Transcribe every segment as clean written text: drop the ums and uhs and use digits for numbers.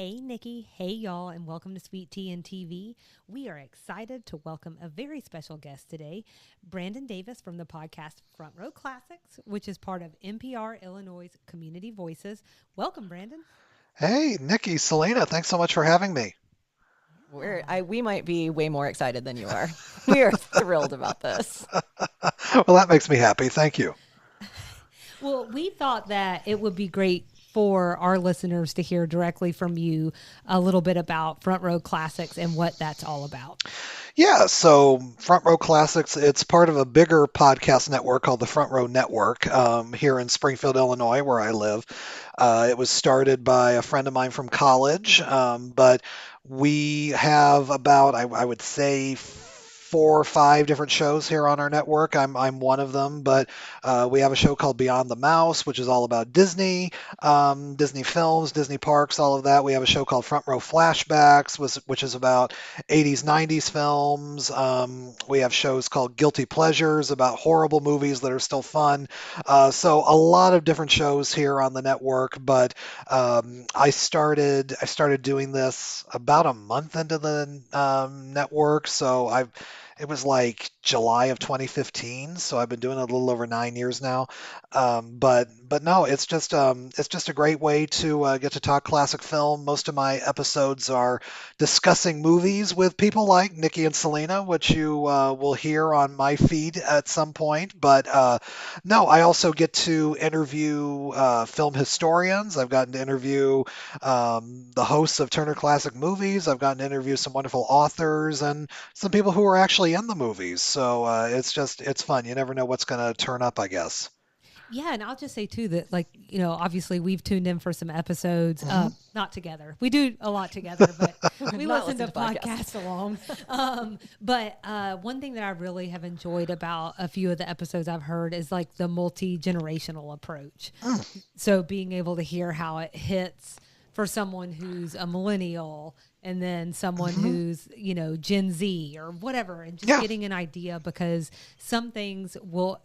Hey, Nikki. Hey, y'all, and welcome to Sweet Tea and TV. We are excited to welcome a very special guest today, Brandon Davis from the podcast Front Row Classics, which is part of NPR Illinois' Community Voices. Welcome, Brandon. Hey, Nikki, Selena, thanks so much for having me. We might be way more excited than you are. We are thrilled about this. Well, that makes me happy. Thank you. Well, we thought that it would be great for our listeners to hear directly from you a little bit about Front Row Classics and what that's all about. Yeah, so Front Row Classics, it's part of a bigger podcast network called the Front Row Network here in Springfield, Illinois, where I live. It was started by a friend of mine from college, but we have about, I would say, 4 or 5 different shows here on our network. I'm one of them, but we have a show called Beyond the Mouse, which is all about Disney, Disney films, Disney parks, all of that. We have a show called Front Row Flashbacks, which is about 80s, 90s films. We have shows called Guilty Pleasures about horrible movies that are still fun. So a lot of different shows here on the network, but I started doing this about a month into the network, so it was like July of 2015, so I've been doing it a little over 9 years now. But no, it's just a great way to get to talk classic film. Most of my episodes are discussing movies with people like Nikki and Selena, which you will hear on my feed at some point. But no, I also get to interview film historians. I've gotten to interview the hosts of Turner Classic Movies. I've gotten to interview some wonderful authors and some people who are actually in the movies. So it's fun. You never know what's going to turn up, I guess. Yeah, and I'll just say too that, like, obviously we've tuned in for some episodes, not together. We do a lot together, but we Not listen to podcasts. podcasts along. But one thing that I really have enjoyed about a few of the episodes I've heard is like the multi-generational approach. So being able to hear how it hits for someone who's a millennial and then someone who's, Gen Z or whatever, and just Yeah. getting an idea, because some things will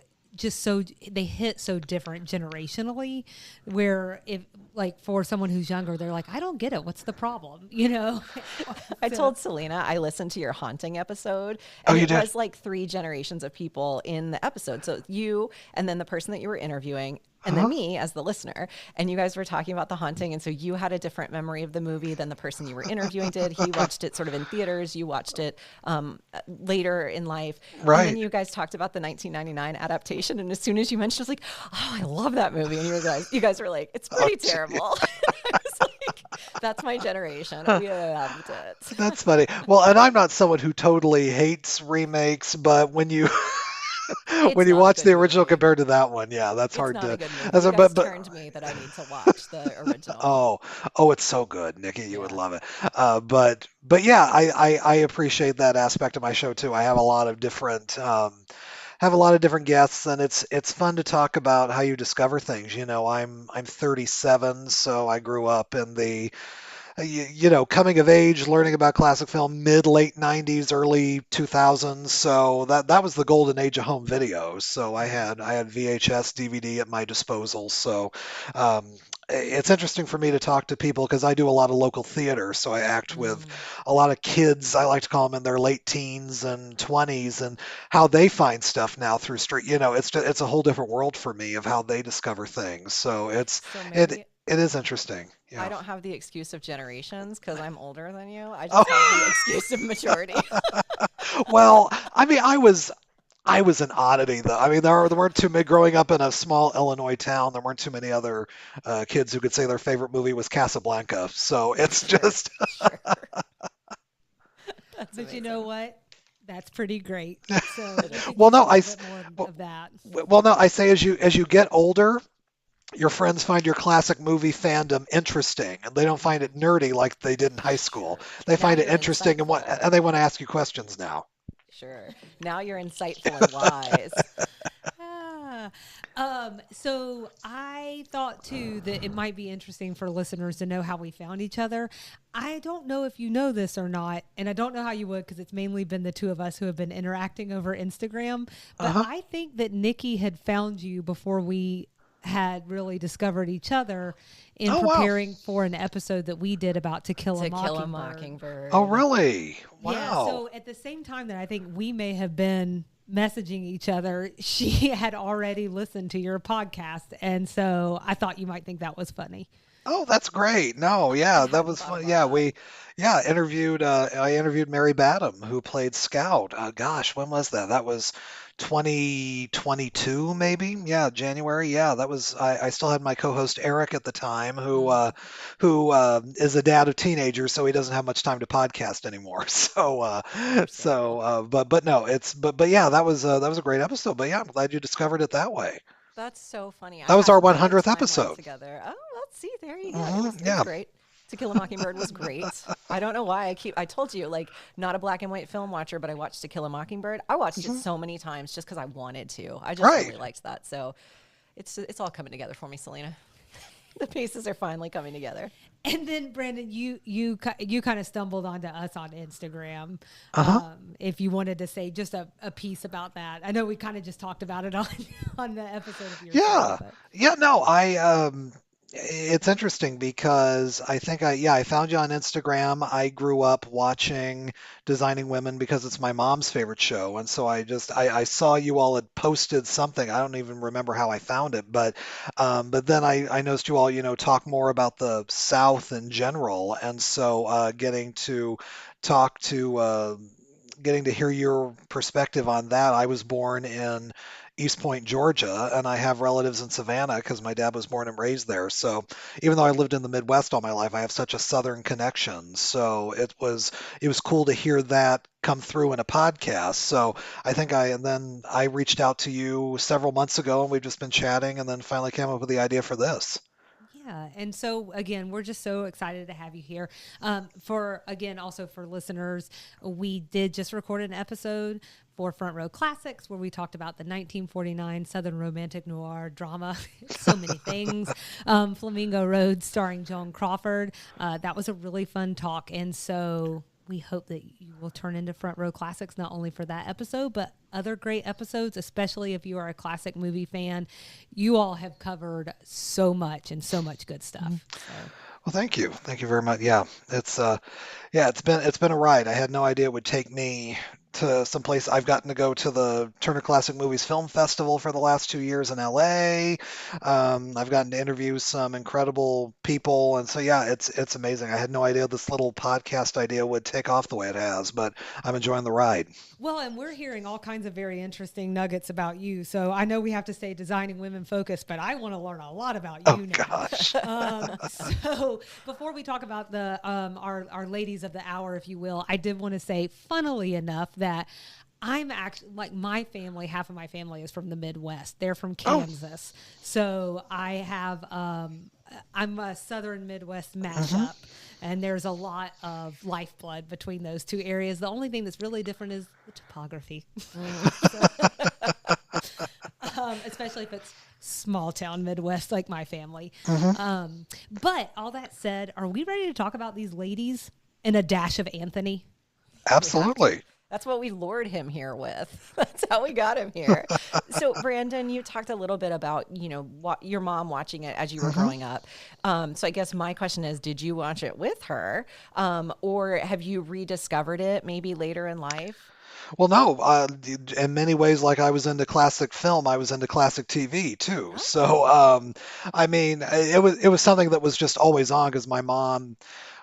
they hit so different generationally, where if, like, for someone who's younger, they're like, I don't get it, what's the problem, I So- told Selena I listened to your haunting episode, Oh, and you it did? was like 3 generations of people in the episode. So you, and then the person that you were interviewing, and then me as the listener. And you guys were talking about the haunting. And so you had a different memory of the movie than the person you were interviewing did. He watched it sort of in theaters. You watched it later in life. And Right. then you guys talked about the 1999 adaptation. And as soon as you mentioned, I was like, oh, I love that movie. And you guys were like, it's pretty terrible. I was like, that's my generation. We loved it. That's funny. Well, and I'm not someone who totally hates remakes, but when you when It's you not a watch good the original movie. compared to that one, yeah, that's It's hard not a to. good movie. As You a, guys but turned me that I need to watch the original. oh, it's so good, Nikki. You would Yeah. love it. But yeah, I appreciate that aspect of my show too. I have a lot of different guests, and it's fun to talk about how you discover things. I'm 37, so I grew up in the coming of age, learning about classic film, mid late 90s, early 2000s. So that was the golden age of home videos. So I had VHS, DVD at my disposal. So um, it's interesting for me to talk to people because I do a lot of local theater. So I act with Mm. a lot of kids. I like to call them in their late teens and 20s, and how they find stuff now through street. It's a whole different world for me of how they discover things. So So it maybe it is interesting. I Yeah. don't have the excuse of generations because I'm older than you. I just have the Oh. excuse of maturity. Well, I mean, I was an oddity though. I mean, there weren't too many growing up in a small Illinois town. There weren't too many other kids who could say their favorite movie was Casablanca. So it's Sure, just sure. That's but you know amazing. what? That's pretty great. So It we is. could well, use a no, little bit more well, of that. no, I say as you get older, your friends find your classic movie fandom interesting, and they don't find it nerdy like they did in high school. Sure. They Now find it you're interesting insightful. and they want to ask you questions now. Sure. Now you're insightful and wise. Ah, so I thought too that it might be interesting for listeners to know how we found each other. I don't know if you know this or not, and I don't know how you would, because it's mainly been the two of us who have been interacting over Instagram. But Uh-huh. I think that Nikki had found you before we had really discovered each other in Oh, wow. preparing for an episode that we did about To Kill a To Kill a Mockingbird. Oh, Mockingbird. really? Yeah, Wow. so at the same time that I think we may have been messaging each other, she had already listened to your podcast. And so I thought you might think that was funny. Oh, that's great. No, I yeah, that hadn't was thought fun. about Yeah, that. I interviewed Mary Badham, who played Scout. Gosh, when was that? That was 2022, maybe? Yeah, January. Yeah, I still had my co-host Eric at the time, Mm. who is a dad of teenagers, so he doesn't have much time to podcast anymore. Understandable. But no, but yeah, that was a great episode. But yeah, I'm glad you discovered it that way. That's so funny. I That was our hadn't put the 100th timeline episode. together. Oh, let's see. There you go. It was Yeah. great. To Kill a Mockingbird was great. I don't know why I told you, like, not a black and white film watcher, but I watched To Kill a Mockingbird. I watched it Mhm. so many times just because I wanted to. I just Right. really liked that. So it's all coming together for me, Selena. The pieces are finally coming together. And then Brandon, you kind of stumbled onto us on Instagram. Uh-huh. If you wanted to say just a piece about that, I know we kind of just talked about it on on the episode of your show, Yeah. but Yeah, no, it's interesting because I found you on Instagram. I grew up watching Designing Women because it's my mom's favorite show. And so I saw you all had posted something. I don't even remember how I found it, but then I noticed you all, talk more about the South in general. And so talk to, uh, getting to hear your perspective on that. I was born in East Point, Georgia, and I have relatives in Savannah because my dad was born and raised there. So even though I lived in the Midwest all my life, I have such a Southern connection. So it was cool to hear that come through in a podcast. So and then I reached out to you several months ago, and we've just been chatting, and then finally came up with the idea for this. yeah. And so again, we're just so excited to have you here. Also for listeners, we did just record an episode for Front Row Classics where we talked about the 1949 Southern romantic noir drama, so many things. Flamingo Road, starring Joan Crawford. That was a really fun talk, and so we hope that you will turn into Front Row Classics not only for that episode, but other great episodes, especially if you are a classic movie fan. You all have covered so much and so much good stuff. So. Well, thank you very much. It's been a ride. I had no idea it would take me to some place. I've gotten to go to the Turner Classic Movies Film Festival for the last 2 years in LA. I've gotten to interview some incredible people, and so yeah, it's amazing. I had no idea this little podcast idea would take off the way it has, but I'm enjoying the ride. Well, and we're hearing all kinds of very interesting nuggets about you. So I know we have to stay designing women focused, but I want to learn a lot about Oh you now. gosh. So before we talk about the our ladies of the hour, if you will, I did want to say, funnily enough, that I'm actually like my family. Half of my family is from the Midwest. They're from Oh. Kansas, so I have I'm a Southern Midwest mashup, and there's a lot of lifeblood between those two areas. The only thing that's really different is the topography. Especially if it's small town Midwest like my family. But all that said, are we ready to talk about these ladies and a dash of Anthony? We have to. Absolutely. That's what we lured him here with. That's how we got him here. So, Brandon, you talked a little bit about, your mom watching it as you were growing up. So I guess my question is, did you watch it with her? Or have you rediscovered it maybe later in life? Well, no, in many ways, like I was into classic film, I was into classic TV too. So, Oh. I mean, it was something that was just always on because my mom,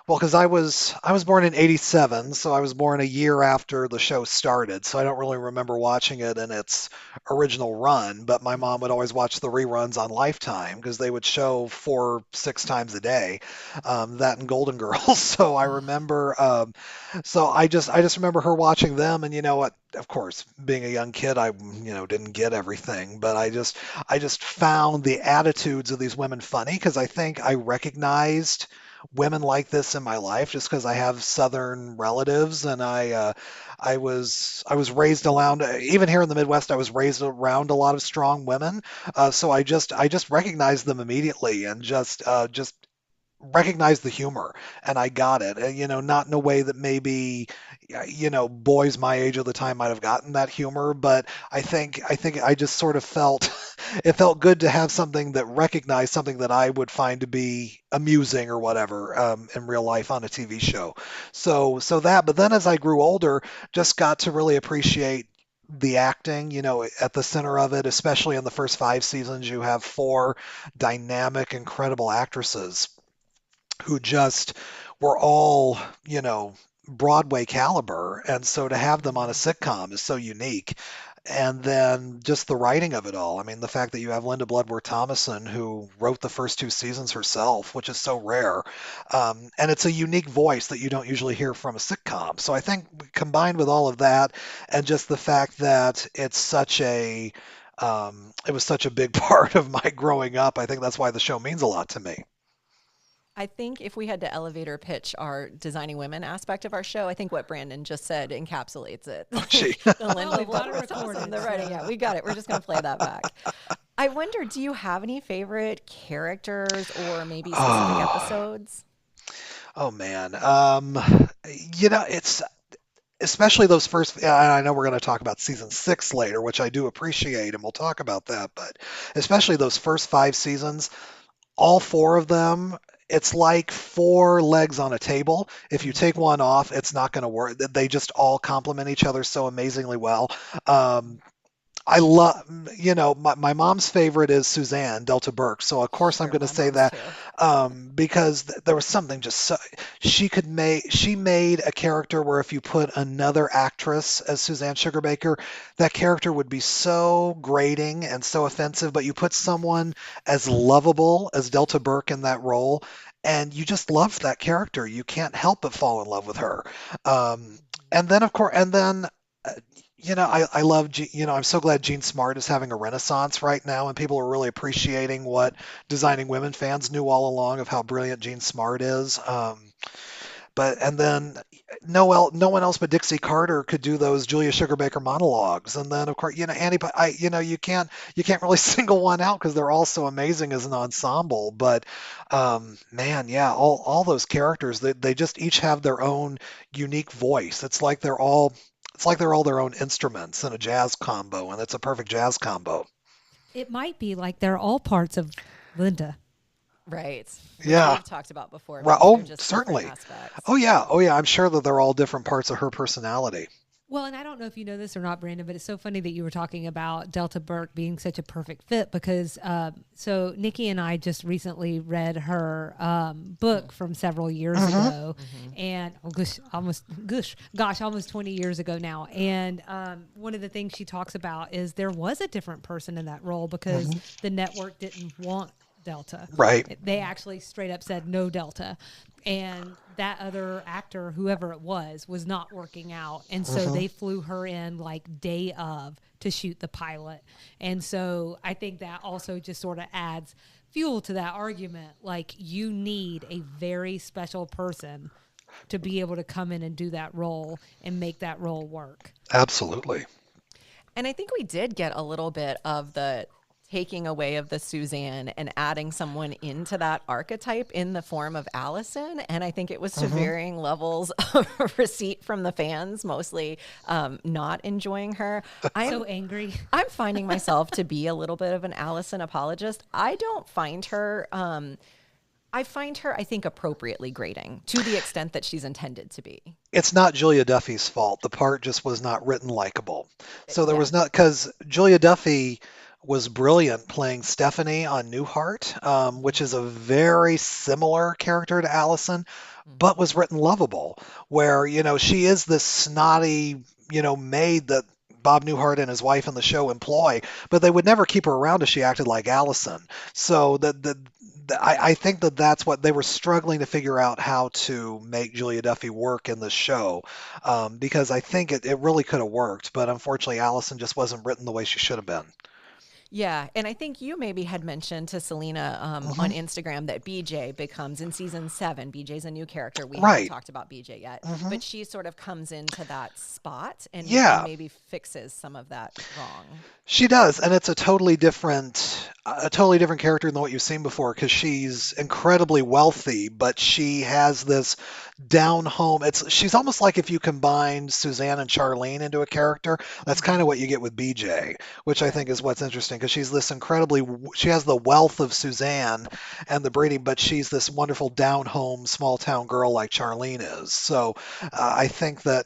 well, because I was born in '87, so I was born a year after the show started. So I don't really remember watching it in its original run, but my mom would always watch the reruns on Lifetime because they would show 4, 6 times a day, that and Golden Girls. So I remember. I just remember her watching them, and you know what? Of course, being a young kid, I didn't get everything, but I just found the attitudes of these women funny because I think I recognized women like this in my life just because I have Southern relatives, and I was raised around, even here in the Midwest, I was raised around a lot of strong women, so I just recognized them immediately and just recognized the humor, and I got it. Not in a way that maybe, boys my age at the time might have gotten that humor, but I think I just sort of felt it felt good to have something that recognized something that I would find to be amusing or whatever, in real life on a TV show. But then as I grew older, just got to really appreciate the acting, at the center of it, especially in the first 5 seasons. You have four dynamic, incredible actresses who just were all, Broadway caliber. And so to have them on a Mhm. sitcom is so unique. And then just the writing of it all. I mean, the fact that you have Linda Bloodworth Thomason, who wrote the first 2 seasons herself, which is so rare. And it's a unique voice that you don't usually hear from a sitcom. So I think combined with all of that, and just the fact that it was such a big part of my growing up, I think that's why the show means a lot to me. I think if we had to elevator pitch our designing women aspect of our show, I think what Brandon just said encapsulates it. Oh, gee. Like the Well, Linda we've got it Bloodworth Thompson, recorded, the writing. Yeah, so we got it. We're just going to play that back. I wonder, do you have any favorite characters or maybe specific Oh, episodes? oh man. It's especially those first. And I know we're going to talk about season 6 later, which I do appreciate, and we'll talk about that. But especially those first 5 seasons, all four of them. It's like four legs on a table. If you take Mhm. one off, it's not going to work. They just all complement each other so amazingly well. Um, I love, my mom's favorite is Suzanne Delta Burke. So of course I'm Sure, going to my say mom's that, too. because there was something just so she made a character where if you put another actress as Suzanne Sugarbaker, that character would be so grating and so offensive. But you put someone as lovable as Delta Burke in that role, and you just love that character. You can't help but fall in love with her. Um, and then of course, and then uh, I love, I'm so glad Gene Smart is having a renaissance right now, and people are really appreciating what Designing Women fans knew all along of how brilliant Gene Smart is. And then no one else but Dixie Carter could do those Julia Sugarbaker monologues. And then of course, you can't really single one out because they're all so amazing as an ensemble. But man, yeah, all those characters, they just each have their own unique voice. It's like they're all their own instruments in a jazz combo, and it's a perfect jazz combo. it might be like they're all parts of Linda. Right. Which Yeah. we've talked about before. Right. Maybe they're Oh, just different certainly. aspects. Oh yeah. Oh yeah. I'm sure that they're all different parts of her personality. Well, and I don't know if you know this or not, Brandon, but it's so funny that you were talking about Delta Burke being such a perfect fit because so Nikki and I just recently read her book from several years Hmm. ago, Mm-hmm. and almost 20 years ago now. And one of the things she talks about is there was a different person in that role because Hmm. the network didn't want Delta. Right. They actually straight up said no Delta. And that other actor, whoever it was not working out. And so Hmm. they flew her in like day of to shoot the pilot. And so I think that also just sort of adds fuel to that argument. Like you need a very special person to be able to come in and do that role and make that role work. Absolutely. And I think we did get a little bit of the taking away of the Suzanne and adding someone into that archetype in the form of Allison. And I think it was to Hmm. varying levels of receipt from the fans, mostly not enjoying her. I'm So angry. I'm finding myself to be a little bit of an Allison apologist. I find her, I think, appropriately grating to the extent that she's intended to be. It's not Julia Duffy's fault. The part just was not written likable. So there Yeah. was not, because Julia Duffy was brilliant playing Stephanie on Newhart, which is a very similar character to Allison, but Mhm. was written lovable. Where, she is this snotty, maid that Bob Newhart and his wife in the show employ, but they would never keep her around if she acted like Allison. So I think that that's what they were struggling to figure out, how to make Julia Duffy work in the show, because I think it really could have worked, but unfortunately Allison just wasn't written the way she should have been. Yeah, and I think you maybe had mentioned to Selena on Instagram that BJ becomes in season 7. BJ's a new character. We haven't Right. talked about BJ yet, but she sort of comes into that spot and Yeah. maybe fixes some of that wrong. She does, and it's a totally different character than what you've seen before because she's incredibly wealthy, but she has this down home. She's almost like if you combined Suzanne and Charlene into a character. That's kind of what you get with BJ, which I Right. think is what's interesting because she has the wealth of Suzanne and the breeding, but she's this wonderful down home small town girl like Charlene is. So I think that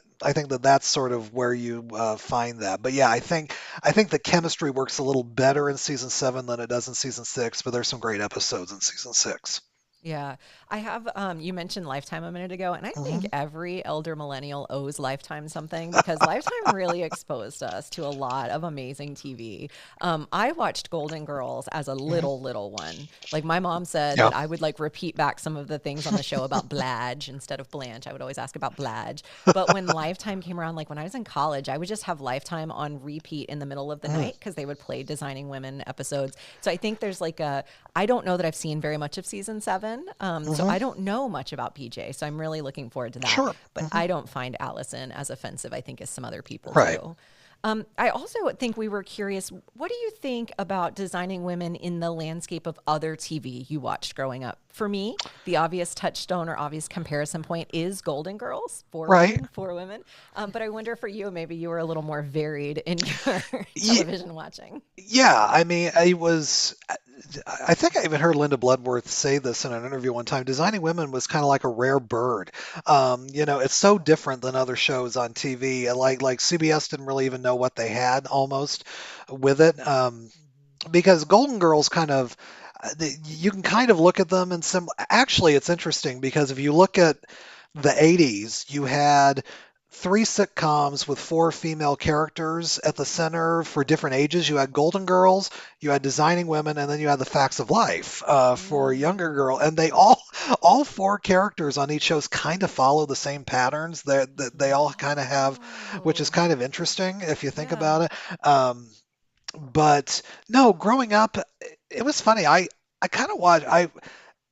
that's sort of where you find that. But yeah, I think the chemistry works a little better in season 7 than it does in season 6, but there's some great episodes in season 6. Yeah, I have. You mentioned Lifetime a minute ago, and I think Hmm. every elder millennial owes Lifetime something because Lifetime really exposed us to a lot of amazing TV. I watched Golden Girls as a Hmm. little one. Like my mom said Yeah. that I would like repeat back some of the things on the show about Bladge instead of Blanche. I would always ask about Bladge. But when Lifetime came around, like when I was in college, I would just have Lifetime on repeat in the middle of the Mm. night because they would play Designing Women episodes. So I think there's like a. I don't know that I've seen very much of season 7. So Hmm. I don't know much about PJ. So I'm really looking forward to that. Sure. But I don't find Allison as offensive, I think, as some other people Right. do. I also think we were curious. What do you think about designing women in the landscape of other TV you watched growing up? For me, the obvious touchstone or obvious comparison point is Golden Girls, Right. for women. But I wonder for you, maybe you were a little more varied in your Ye- television watching. Yeah, I mean, I think I even heard Linda Bloodworth say this in an interview one time. Designing Women was kind of like a rare bird. It's so different than other shows on TV. And like CBS didn't really even know what they had almost with it. Because Golden Girls kind of, you can kind of look at them and actually it's interesting because if you look at the 80s, you had three sitcoms with four female characters at the center for different ages. You had Golden Girls, you had Designing Women, and then you had The Facts of Life for a younger Mm. girl. And they all four characters on each shows kind of follow the same patterns that they all kind of have, which is Oh, kind of interesting if you think yeah. about it. But no, growing up, it was funny. I kind of watch. I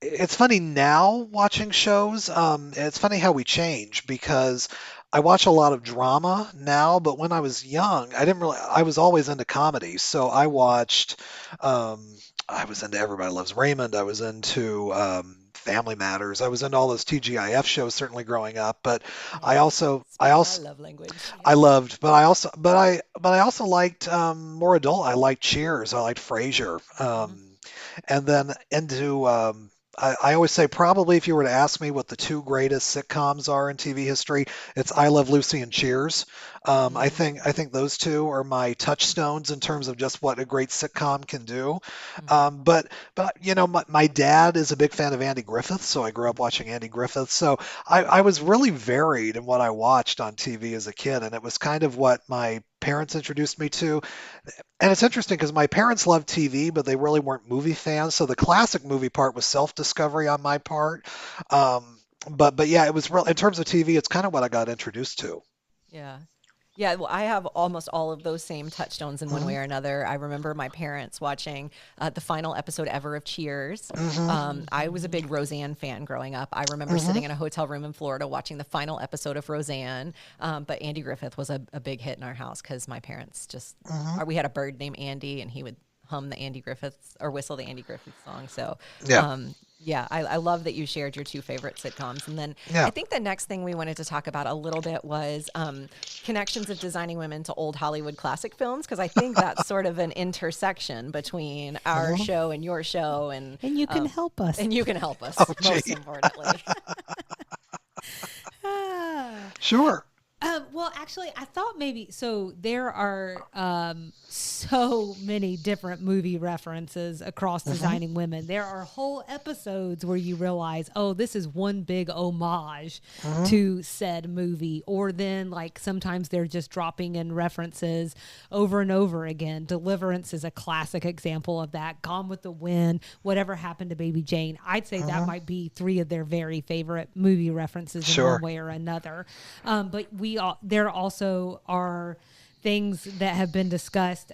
It's funny now watching shows. It's funny how we change because I watch a lot of drama now, but when I was young, I didn't really. I was always into comedy, so I watched. Um, I was into Everybody Loves Raymond. I was into Family Matters. I was into all those TGIF shows certainly growing up, but I Yes. also I Speaking my also love language. I Yes. loved, but I also liked more adult. I liked Cheers. I liked Frasier. Hmm. And then into I always say probably if you were to ask me what the two greatest sitcoms are in TV history, it's I Love Lucy and Cheers. I think those two are my touchstones in terms of just what a great sitcom can do. Hmm. But my dad is a big fan of Andy Griffith, so I grew up watching Andy Griffith. So I was really varied in what I watched on TV as a kid, and it was kind of what my parents introduced me to. And it's interesting because my parents loved TV, but they really weren't movie fans. So the classic movie part was self-discovery on my part. But yeah, it was real in terms of TV. It's kind of what I got introduced to. Yeah. Yeah, well, I have almost all of those same touchstones in one Hmm. way or another. I remember my parents watching the final episode ever of Cheers. Hmm. I was a big Roseanne fan growing up. I remember Hmm. sitting in a hotel room in Florida watching the final episode of Roseanne. But Andy Griffith was a big hit in our house because my parents just, Hmm. we had a bird named Andy and he would hum the Andy Griffiths or whistle the Andy Griffith song. So, Yeah. yeah, I love that you shared your two favorite sitcoms. And then Yeah. I think the next thing we wanted to talk about a little bit was connections of Designing Women to old Hollywood classic films, because I think that's sort of an intersection between our Hmm. show and your show. And you can help us. And you can help us, Oh, most gee. importantly. Ah. Sure. Well, actually, I thought maybe so. There are so many different movie references across Hmm. Designing Women. There are whole episodes where you realize, oh, this is one big homage Hmm. to said movie. Or then, like, sometimes they're just dropping in references over and over again. Deliverance is a classic example of that. Gone with the Wind, Whatever Happened to Baby Jane. I'd say that might be three of their very favorite movie references in Sure. one way or another. But there also are things that have been discussed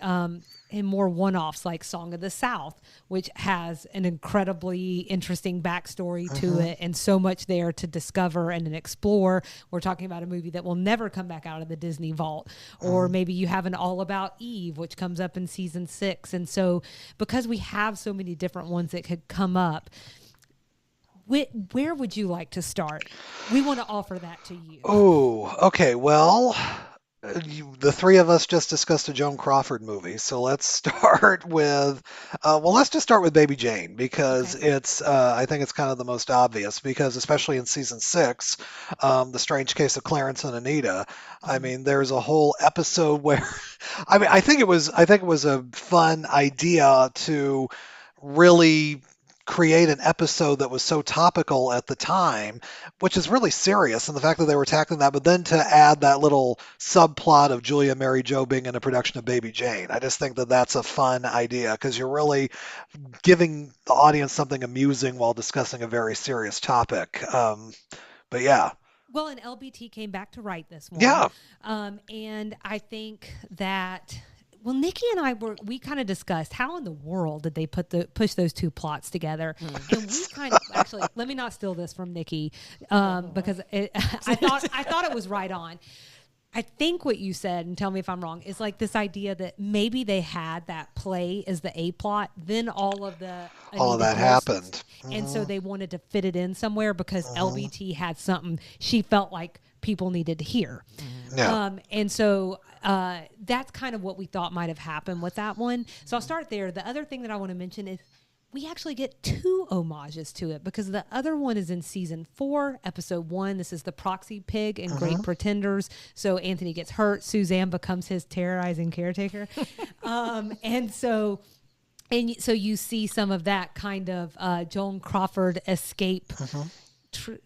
in more one-offs like Song of the South, which has an incredibly interesting backstory to it and so much there to discover and explore. We're talking about a movie that will never come back out of the Disney vault. Or maybe you have an All About Eve, which comes up in season 6. And so because we have so many different ones that could come up, where would you like to start? We want to offer that to you. Oh, okay. Well, the three of us just discussed a Joan Crawford movie, so let's start with, let's just start with Baby Jane because Okay. I think it's kind of the most obvious because especially in season 6, The Strange Case of Clarence and Anita, I mean, there's a whole episode where, I think it was a fun idea to really create an episode that was so topical at the time, which is really serious, and the fact that they were tackling that, but then to add that little subplot of Julia Mary Jo being in a production of Baby Jane. I just think that that's a fun idea because you're really giving the audience something amusing while discussing a very serious topic. But yeah. Well, and LBT came back to write this one. Yeah. And I think that, well, Nikki and we kind of discussed how in the world did they push those two plots together. And we kind of, actually, let me not steal this from Nikki, because I thought it was right on. I think what you said, and tell me if I'm wrong, is like this idea that maybe they had that play as the A plot, then all of that happened. And so they wanted to fit it in somewhere because LBT had something she felt like people needed to hear. Yeah. And so that's kind of what we thought might have happened with that one. So I'll start there. The other thing that I want to mention is we actually get 2 homages to it because the other one is in season 4, episode 1. This is the proxy pig in Great Pretenders. So Anthony gets hurt. Suzanne becomes his terrorizing caretaker. And so you see some of that kind of Joan Crawford escape,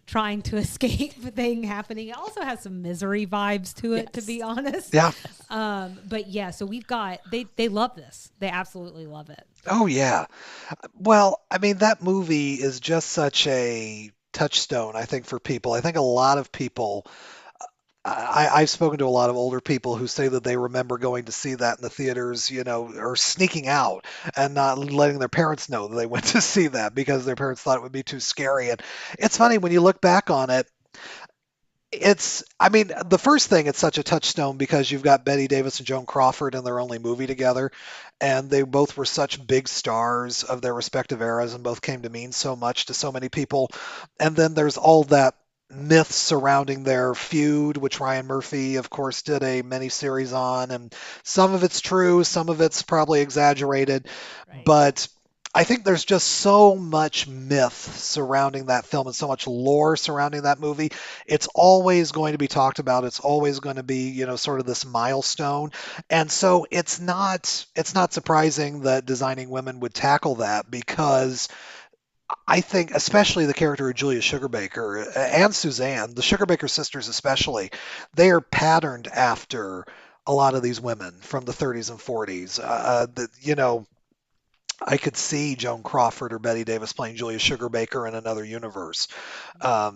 trying to escape thing happening. It also has some misery vibes to it, to be honest. Yeah. But yeah, so we've got, they love this. They absolutely love it. Oh, yeah. Well, I mean, that movie is just such a touchstone, I think, for people. I think a lot of people, I've spoken to a lot of older people who say that they remember going to see that in the theaters, or sneaking out and not letting their parents know that they went to see that because their parents thought it would be too scary. And it's funny when you look back on it. The first thing, it's such a touchstone because you've got Bette Davis and Joan Crawford in their only movie together, and they both were such big stars of their respective eras and both came to mean so much to so many people. And then there's all that myth surrounding their feud, which Ryan Murphy, of course, did a miniseries on, and some of it's true, some of it's probably exaggerated, Right. but I think there's just so much myth surrounding that film and so much lore surrounding that movie. It's always going to be talked about. It's always going to be, sort of this milestone. And so it's not surprising that Designing Women would tackle that because I think especially the character of Julia Sugarbaker and Suzanne, the Sugarbaker sisters especially, they are patterned after a lot of these women from the 30s and 40s. I could see Joan Crawford or Bette Davis playing Julia Sugarbaker in another universe. I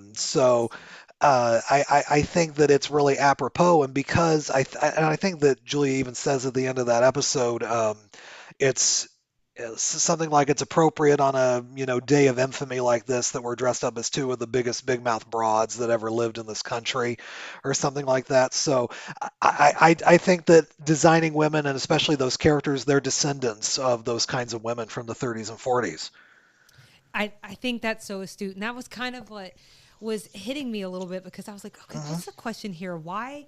think that it's really apropos, and because I think that Julia even says at the end of that episode, it's something like it's appropriate on a day of infamy like this that we're dressed up as 2 of the biggest big mouth broads that ever lived in this country, or something like that. So I think that Designing Women, and especially those characters, they're descendants of those kinds of women from the 30s and 40s. I think that's so astute. And that was kind of what was hitting me a little bit because I was like, okay, what's the question here? Why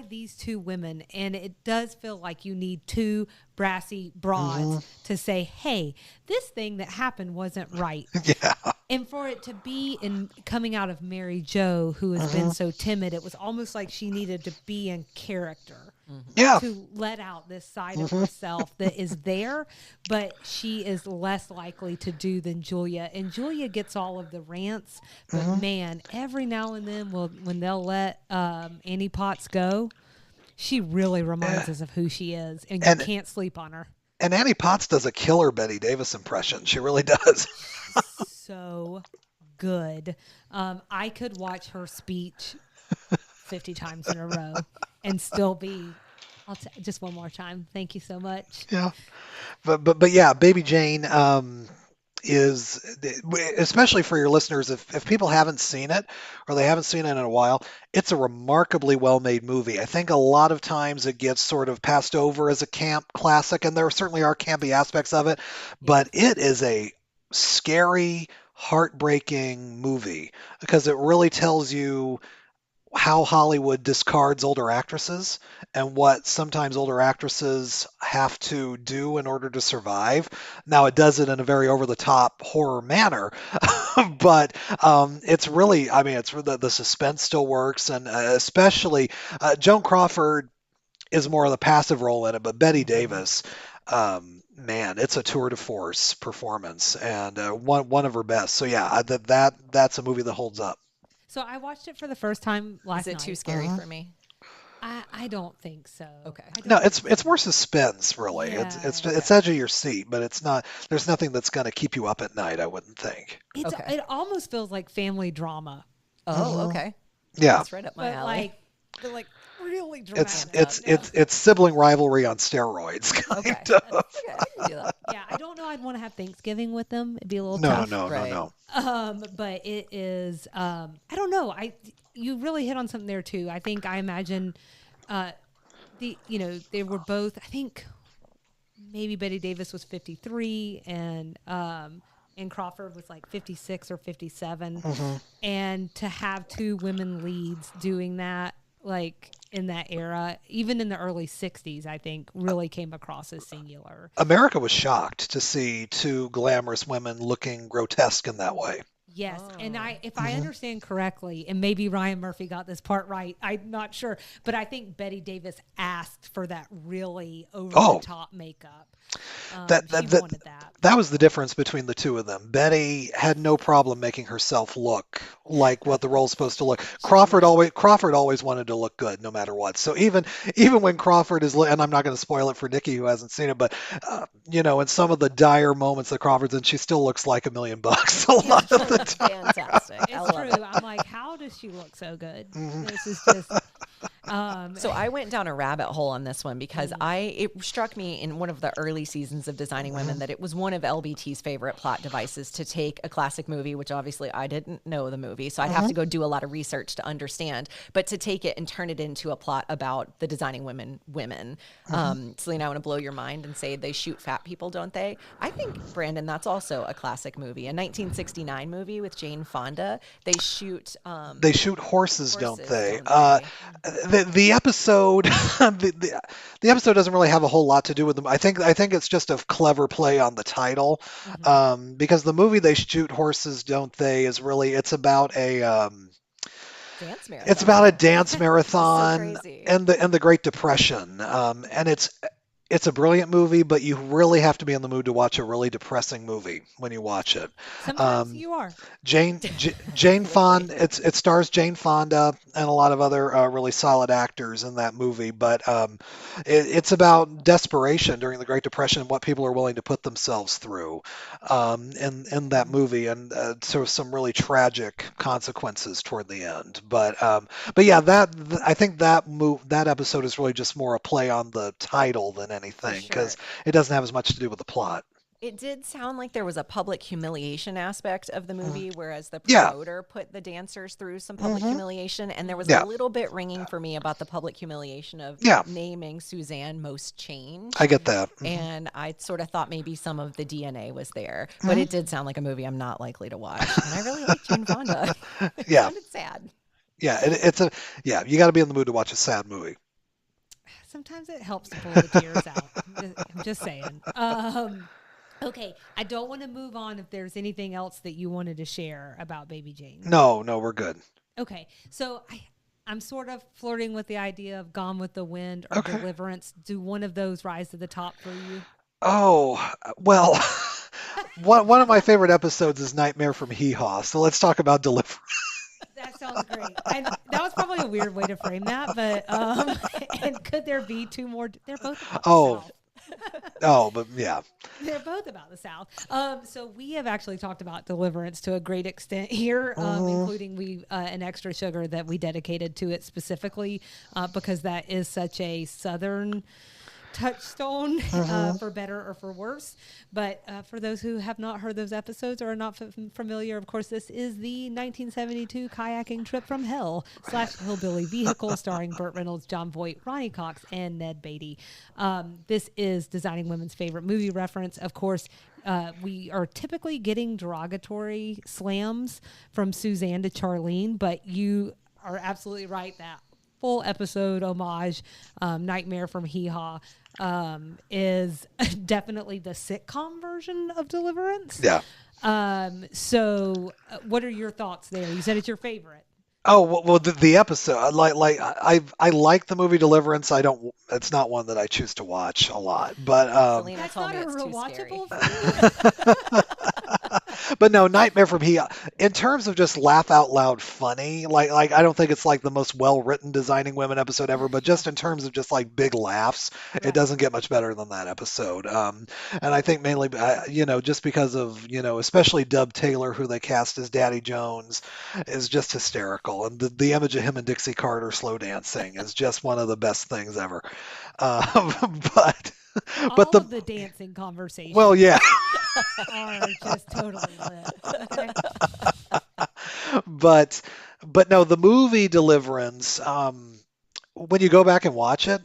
these 2 women? And it does feel like you need 2 brassy broads to say, hey, this thing that happened wasn't right. Yeah. And for it to be coming out of Mary Jo, who has been so timid, it was almost like she needed to be in character. Yeah. To let out this side of herself that is there, but she is less likely to do than Julia. And Julia gets all of the rants, but man, every now and then when they'll let Annie Potts go, she really reminds us of who she is, and you can't sleep on her. And Annie Potts does a killer Bette Davis impression. She really does. So good. I could watch her speech 50 times in a row and still be Just one more time. Thank you so much. Yeah. But yeah, Baby Jane is, especially for your listeners, if people haven't seen it or they haven't seen it in a while, it's a remarkably well-made movie. I think a lot of times it gets sort of passed over as a camp classic, and there certainly are campy aspects of it, but it is a scary, heartbreaking movie because it really tells you how Hollywood discards older actresses and what sometimes older actresses have to do in order to survive. Now, it does it in a very over the top horror manner, but it's really, I mean, it's the suspense still works, and especially Joan Crawford is more of the passive role in it, but Betty Davis. Man, it's a tour de force performance and one of her best. So yeah, that's a movie that holds up. So I watched it for the first time last Is it night. too scary for me? I don't think so. Okay. No, it's more suspense, really. It's edge of your seat, but it's not. There's nothing that's going to keep you up at night. I wouldn't think. It almost feels like family drama. Oh, okay. Yeah, That's right up my alley. But like really dramatic. It's sibling rivalry on steroids. Okay. Kind of. Okay, I can do that. Yeah, I don't know. I'd want to have Thanksgiving with them. It'd be a little No, tough. no. But it is. I don't know. You really hit on something there too. I imagine, they were both. I think maybe Betty Davis was 53 and Crawford was like 56 or 57, and to have two women leads doing that, like in that era, even in the early 60s, I think really came across as singular. America was shocked to see two glamorous women looking grotesque in that way. Yes, and if I understand correctly, and maybe Ryan Murphy got this part right, I'm not sure, but I think Betty Davis asked for that really over-the-top makeup. She wanted that. That was the difference between the two of them. Betty had no problem making herself look like what the role's supposed to look. Crawford always wanted to look good, no matter what. So even when Crawford is, and I'm not going to spoil it for Nikki who hasn't seen it, but in some of the dire moments that Crawford's in, she still looks like $1 million a lot of the time. Fantastic. It's true. I'm like, how does she look so good? This is just. So I went down a rabbit hole on this one because it struck me in one of the early seasons of Designing Women that it was one of LBT's favorite plot devices to take a classic movie, which obviously I didn't know the movie, so I'd have to go do a lot of research to understand, but to take it and turn it into a plot about the Designing Women. Selena, I want to blow your mind and say they shoot fat people, don't they? I think, Brandon, that's also a classic movie, a 1969 movie with Jane Fonda. They shoot horses, don't they? The episode the episode doesn't really have a whole lot to do with them. I think it's just a clever play on the title, because the movie They Shoot Horses, Don't They is really it's about a dance marathon. It's about a dance marathon So crazy. and the Great Depression, and it's a brilliant movie, but you really have to be in the mood to watch a really depressing movie when you watch it. Sometimes you are. Jane Fonda. It stars Jane Fonda and a lot of other really solid actors in that movie. But it's about desperation during the Great Depression and what people are willing to put themselves through in that movie, and so some really tragic consequences toward the end. But yeah, I think that episode is really just more a play on the title than anything, because it doesn't have as much to do with the plot. It did sound like there was a public humiliation aspect of the movie, whereas the promoter put the dancers through some public humiliation, and there was a little bit ringing for me about the public humiliation of naming Suzanne Most Change. I get that. And I sort of thought maybe some of the DNA was there, but it did sound like a movie I'm not likely to watch. And I really like Jane Fonda. It sounded sad. Yeah, you got to be in the mood to watch a sad movie. Sometimes it helps to pull the tears out. I'm just saying. Okay, I don't want to move on if there's anything else that you wanted to share about Baby Jane. No, we're good. Okay, so I'm sort of flirting with the idea of Gone with the Wind or Deliverance. Do one of those rise to the top for you? Oh, well, one of my favorite episodes is Nightmare from Hee Haw, so let's talk about Deliverance. That sounds great. And that was probably a weird way to frame that, but and could there be two more? They're both about themselves. Oh, but yeah. They're both about the South. So we have actually talked about Deliverance to a great extent here, including an extra sugar that we dedicated to it specifically because that is such a Southern touchstone for better or for worse. But for those who have not heard those episodes or are not familiar, of course, this is the 1972 kayaking trip from hell / hillbilly vehicle starring Burt Reynolds, John Voight, Ronnie Cox, and Ned Beatty. This is Designing Women's Favorite Movie reference. Of course, we are typically getting derogatory slams from Suzanne to Charlene, but you are absolutely right that full episode homage, Nightmare from Hee Haw, is definitely the sitcom version of Deliverance. Yeah. So what are your thoughts there? You said it's your favorite. Oh well, the episode I like the movie Deliverance. I don't. It's not one that I choose to watch a lot, but Selena That's told not me a it's too scary. rewatchable for you. but no, Nightmare from He. In terms of just laugh out loud funny, like I don't think it's like the most well written Designing Women episode ever, but just in terms of just like big laughs, it Right. doesn't get much better than that episode. And I think mainly, just because of especially Dub Taylor, who they cast as Daddy Jones, is just hysterical, and the image of him and Dixie Carter slow dancing is just one of the best things ever. But All but the of the dancing conversations well, yeah. are just totally lit. Okay. but no, the movie Deliverance, when you go back and watch it,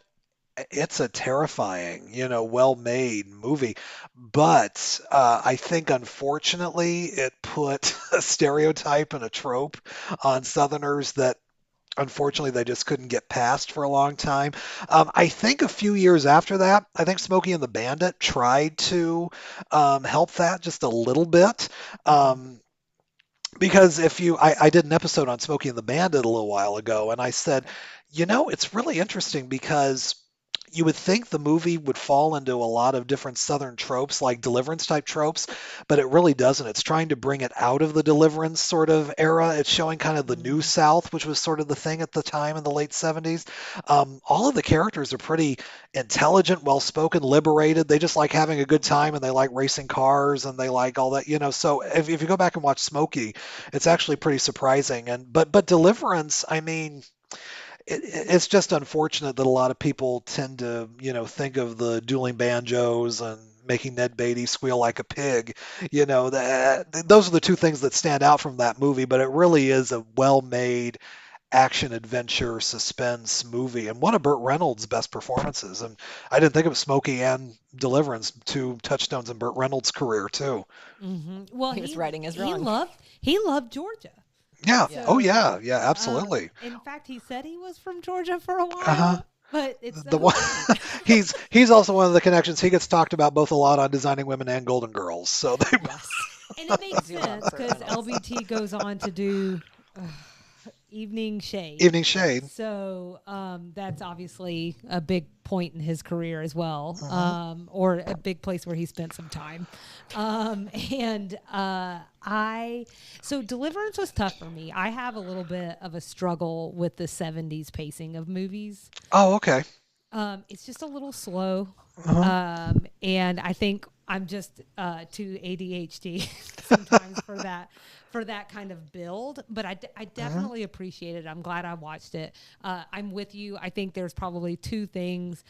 it's a terrifying, well-made movie. But I think unfortunately it put a stereotype and a trope on Southerners that unfortunately they just couldn't get past for a long time. I think a few years after that, I think Smokey and the Bandit tried to help that just a little bit. Um, because I did an episode on Smokey and the Bandit a little while ago, and I said, it's really interesting because you would think the movie would fall into a lot of different Southern tropes, like Deliverance type tropes, but it really doesn't. It's trying to bring it out of the Deliverance sort of era. It's showing kind of the New South, which was sort of the thing at the time in the late 70s. All of the characters are pretty intelligent, well spoken, liberated. They just like having a good time and they like racing cars and they like all that, So if you go back and watch Smokey, it's actually pretty surprising. But Deliverance, I mean, it's just unfortunate that a lot of people tend to, think of the dueling banjos and making Ned Beatty squeal like a pig. Those are the two things that stand out from that movie, but it really is a well-made action adventure suspense movie and one of Burt Reynolds' best performances. And I didn't think of Smokey and Deliverance, two touchstones in Burt Reynolds' career too. Well, He was righting his wrong. He loved Georgia. Yeah. Yeah. Oh yeah. Yeah. Absolutely. In fact, he said he was from Georgia for a while. Uh-huh. But it's The one he's also one of the connections. He gets talked about both a lot on Designing Women and Golden Girls. So they Yes. and it makes do love sense Burt because Reynolds. LBT goes on to do Evening Shade. Evening Shade. So that's obviously a big point in his career as well, or a big place where he spent some time. So Deliverance was tough for me. I have a little bit of a struggle with the 70s pacing of movies. Oh, okay. It's just a little slow. And I think I'm just too ADHD sometimes for that kind of build. But I definitely appreciate it. I'm glad I watched it. I'm with you. I think there's probably two things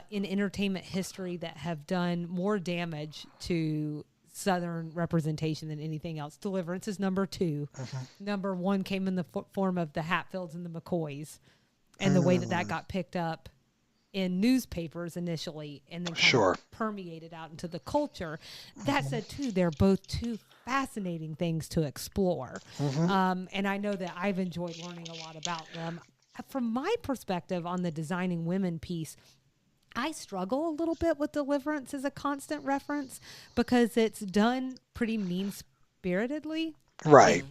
in entertainment history that have done more damage to Southern representation than anything else. Deliverance is number 2. Number 1 came in the form of the Hatfields and the McCoys, and the way that got picked up in newspapers initially and then kind of permeated out into the culture. That said, too, they're both two fascinating things to explore. And I know that I've enjoyed learning a lot about them. From my perspective on the Designing Women piece, I struggle a little bit with Deliverance as a constant reference because it's done pretty mean-spiritedly. Right.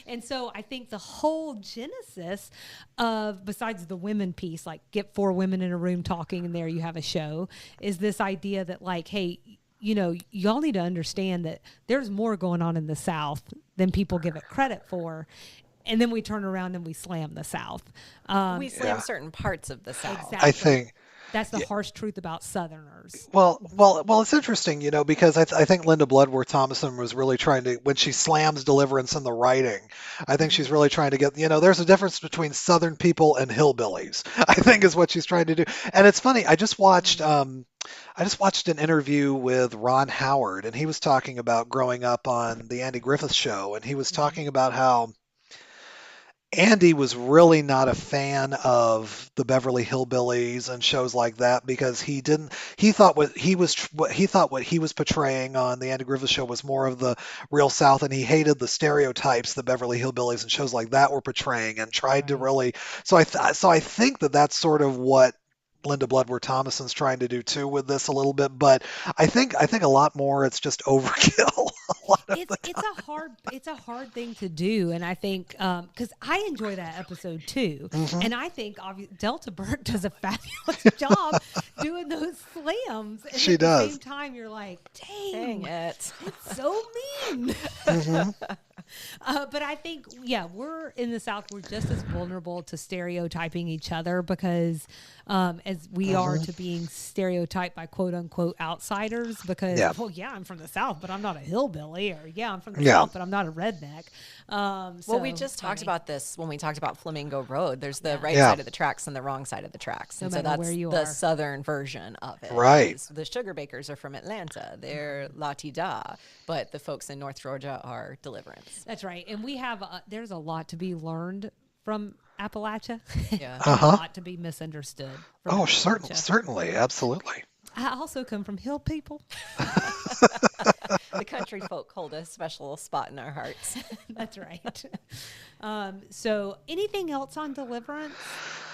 And so I think the whole genesis of, besides the women piece, like get 4 women in a room talking and there you have a show, is this idea that like, hey, y'all need to understand that there's more going on in the South than people give it credit for. And then we turn around and we slam the South. We slam certain parts of the South. Exactly. That's the harsh truth about Southerners. Well, it's interesting, because I think Linda Bloodworth Thomason was really trying to, when she slams deliverance in the writing, I think she's really trying to get, there's a difference between Southern people and hillbillies, I think is what she's trying to do. And it's funny, I just watched an interview with Ron Howard, and he was talking about growing up on the Andy Griffith Show, and he was Mm-hmm. talking about how Andy was really not a fan of the Beverly Hillbillies and shows like that because he thought what he was portraying on the Andy Griffith Show was more of the real South, and he hated the stereotypes the Beverly Hillbillies and shows like that were portraying, and tried to Right. really. So I think that that's sort of what Linda Bloodworth Thomason's trying to do too with this a little bit, but I think a lot more it's just overkill. A lot of It's a hard thing to do, and I think because I enjoy that episode too, Mhm. and I think Delta Burke does a fabulous job doing those slams, and She at the does. same time you're like, Dang dang, it. it's so mean. Mhm. But I think, yeah, we're in the South, we're just as vulnerable to stereotyping each other because as we are to being stereotyped by quote unquote outsiders because, Yeah. well, yeah, I'm from the South, but I'm not a hillbilly, or yeah, I'm from the Yeah. South, but I'm not a redneck. Well, we So just it's talked funny. about this when we talked about Flamingo Road. There's the right Yeah. side of the tracks and the wrong side of the tracks. No And so matter that's where you the are. southern version of it. Right. is The Sugar Bakers are from Atlanta. They're La-Ti-Da, but the folks in North Georgia are Deliverance. That's right. And we have, there's a lot to be learned from Appalachia Yeah. and a Uh-huh. lot to be misunderstood from Oh, Appalachia. certainly, absolutely. I also come from hill people. The country folk hold a special spot in our hearts. That's right. So, anything else on Deliverance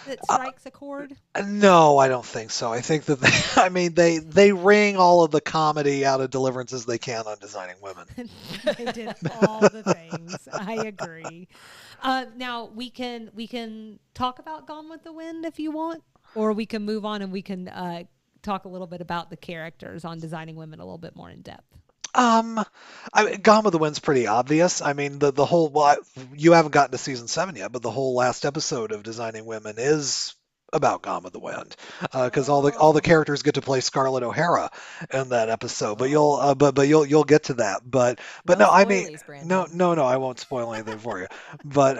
that strikes a chord? No, I don't think so. I think that I mean they wring all of the comedy out of Deliverance as they can on Designing Women. They did all the things. I agree. Now we can talk about Gone with the Wind if you want, or we can move on and we can talk a little bit about the characters on Designing Women a little bit more in depth. Gone with the Wind's pretty obvious. I mean, the whole you haven't gotten to season 7 yet, but the whole last episode of Designing Women is about Gone with the Wind, because all the characters get to play Scarlett O'Hara in that episode. But you'll get to that. But No no, I mean, spoilies, Brandon. no, I won't spoil anything for you. But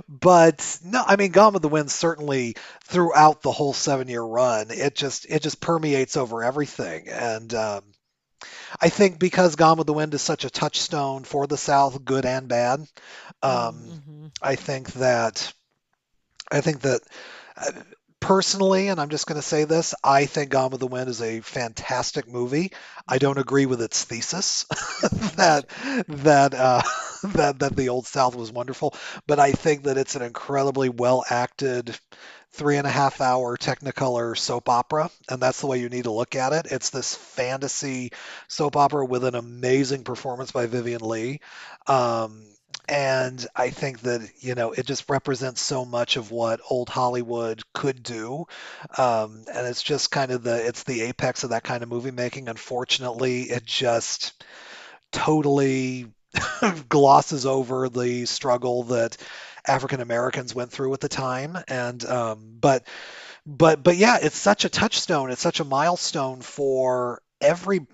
but no, I mean, Gone with the Wind certainly throughout the whole 7-year run, it just permeates over everything. And I think because Gone with the Wind is such a touchstone for the South, good and bad, Mm-hmm. I think that I think that uh, personally, and I'm just going to say this, I think Gone with the Wind is a fantastic movie. I don't agree with its thesis that that that the Old South was wonderful, but I think that it's an incredibly well acted 3.5 hour Technicolor soap opera, and that's the way you need to look at it. It's this fantasy soap opera with an amazing performance by Vivian Leigh. Um, and I think that, it just represents so much of what old Hollywood could do. And it's just kind of it's the apex of that kind of movie making. Unfortunately, it just totally glosses over the struggle that African Americans went through at the time. And but yeah, it's such a touchstone. It's such a milestone for every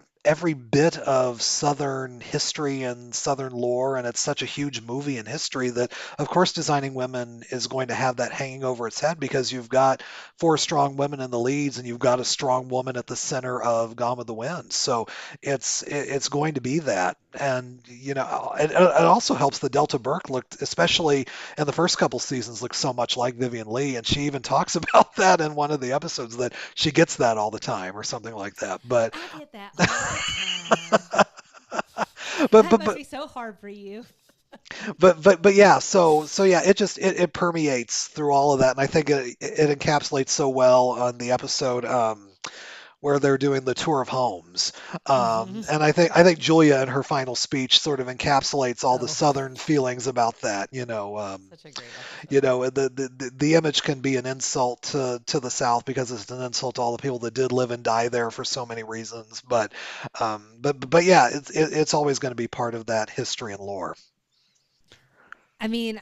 bit of Southern history and Southern lore, and it's such a huge movie in history that, of course, Designing Women is going to have that hanging over its head because you've got 4 strong women in the leads, and you've got a strong woman at the center of Gone with the Wind. So it's going to be that, and it also helps that Delta Burke looked, especially in the first couple seasons, looks so much like Vivian Leigh, and she even talks about that in one of the episodes that she gets that all the time or something like that. But I get that all the time. but That but must but be so hard for you. but yeah, so yeah, it permeates through all of that, and I think it encapsulates so well on the episode where they're doing the tour of homes. Hmm. And I think Julia in her final speech sort of encapsulates all the Oh, Southern feelings about that. such a great episode. The image can be an insult to the South because it's an insult to all the people that did live and die there for so many reasons. But yeah, it's always going to be part of that history and lore. I mean,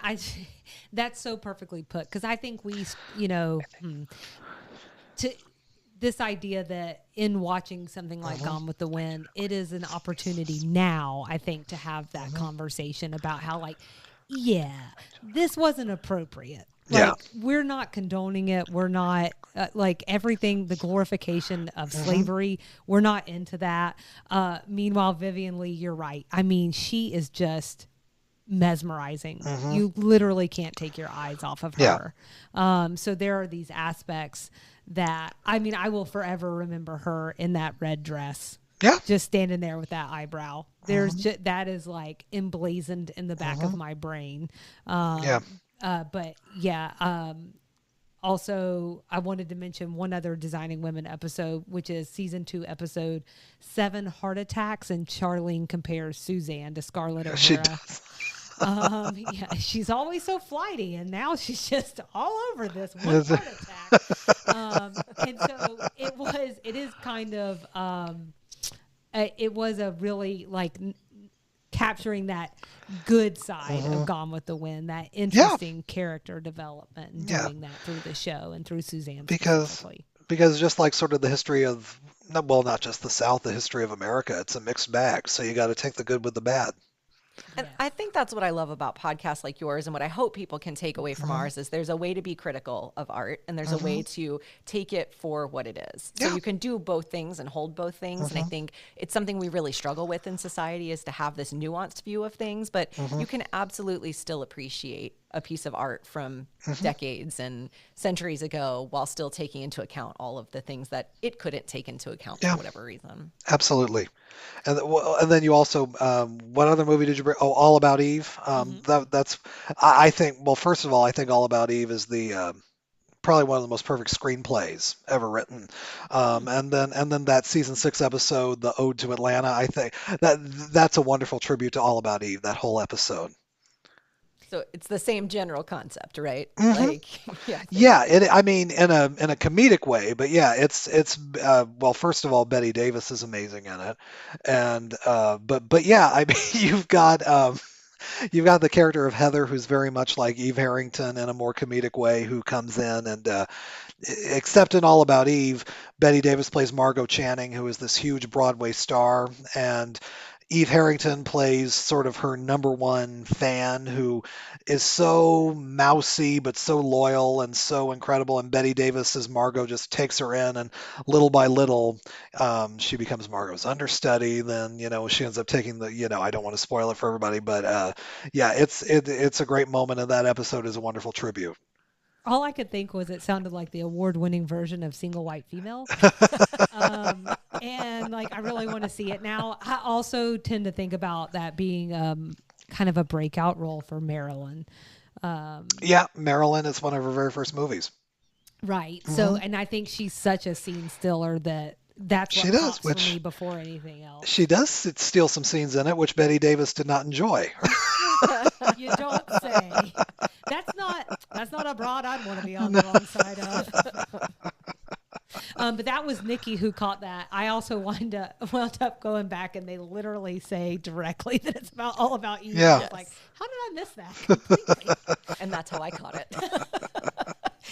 that's so perfectly put because I think we, this idea that in watching something like Gone with the Wind, it is an opportunity now, I think, to have that conversation about how, like, yeah, this wasn't appropriate. Yeah. Like, we're not condoning it. We're not, like, everything, the glorification of slavery, we're not into that. Meanwhile, Vivian Leigh, you're right. I mean, she is just mesmerizing. You literally can't take your eyes off of her. So there are these aspects that, I mean, I will forever remember her in that red dress. Yeah. Just standing there with that eyebrow. There's just, that is like emblazoned in the back of my brain. But yeah, also, I wanted to mention one other Designing Women episode, which is season 2, episode 7, Heart Attacks, and Charlene compares Suzanne to Scarlett O'Hara. She does. Yeah, she's always so flighty, and now she's just all over this one heart attack. And so it is kind of, it was a really like capturing that good side of Gone with the Wind, that interesting character development, and doing that through the show and through Suzanne specifically. Because just like sort of the history of, well, not just the South, the history of America, it's a mixed bag. So you got to take the good with the bad. And I think that's what I love about podcasts like yours, and what I hope people can take away from ours is there's a way to be critical of art, and there's a way to take it for what it is. So you can do both things and hold both things. And I think it's something we really struggle with in society, is to have this nuanced view of things, but you can absolutely still appreciate a piece of art from decades and centuries ago while still taking into account all of the things that it couldn't take into account for whatever reason. Absolutely. And then you also, what other movie did you bring? Oh, All About Eve. That's, I think, well, first of all, I think All About Eve is the probably one of the most perfect screenplays ever written. And then that season 6 episode, the Ode to Atlanta, I think that's a wonderful tribute to All About Eve, that whole episode. So it's the same general concept, right? Like, I mean, in a comedic way, but it's well, first of all, Betty Davis is amazing in it, and but yeah, I mean, you've got the character of Heather, who's very much like Eve Harrington in a more comedic way, who comes in and. Except in All About Eve, Betty Davis plays Margot Channing, who is this huge Broadway star, and Eve Harrington plays sort of her number one fan, who is so mousy but so loyal and so incredible. And Betty Davis as Margot just takes her in, and little by little, she becomes Margot's understudy. Then she ends up taking the I don't want to spoil it for everybody, but it's a great moment, and that episode is a wonderful tribute. All I could think was it sounded like the award-winning version of Single White Female. And like, I really want to see it now. I also tend to think about that being kind of a breakout role for Marilyn. Marilyn is one of her very first movies. Right. So, and I think she's such a scene stiller that's what pops for me before anything else. She does steal some scenes in it, which Betty Davis did not enjoy. You don't say. That's not a broad I'd want to be on the wrong side of. But that was Nikki who caught that. I also wound up going back, and they literally say directly that it's all about you. Yeah. I was like, how did I miss that completely? And that's how I caught it.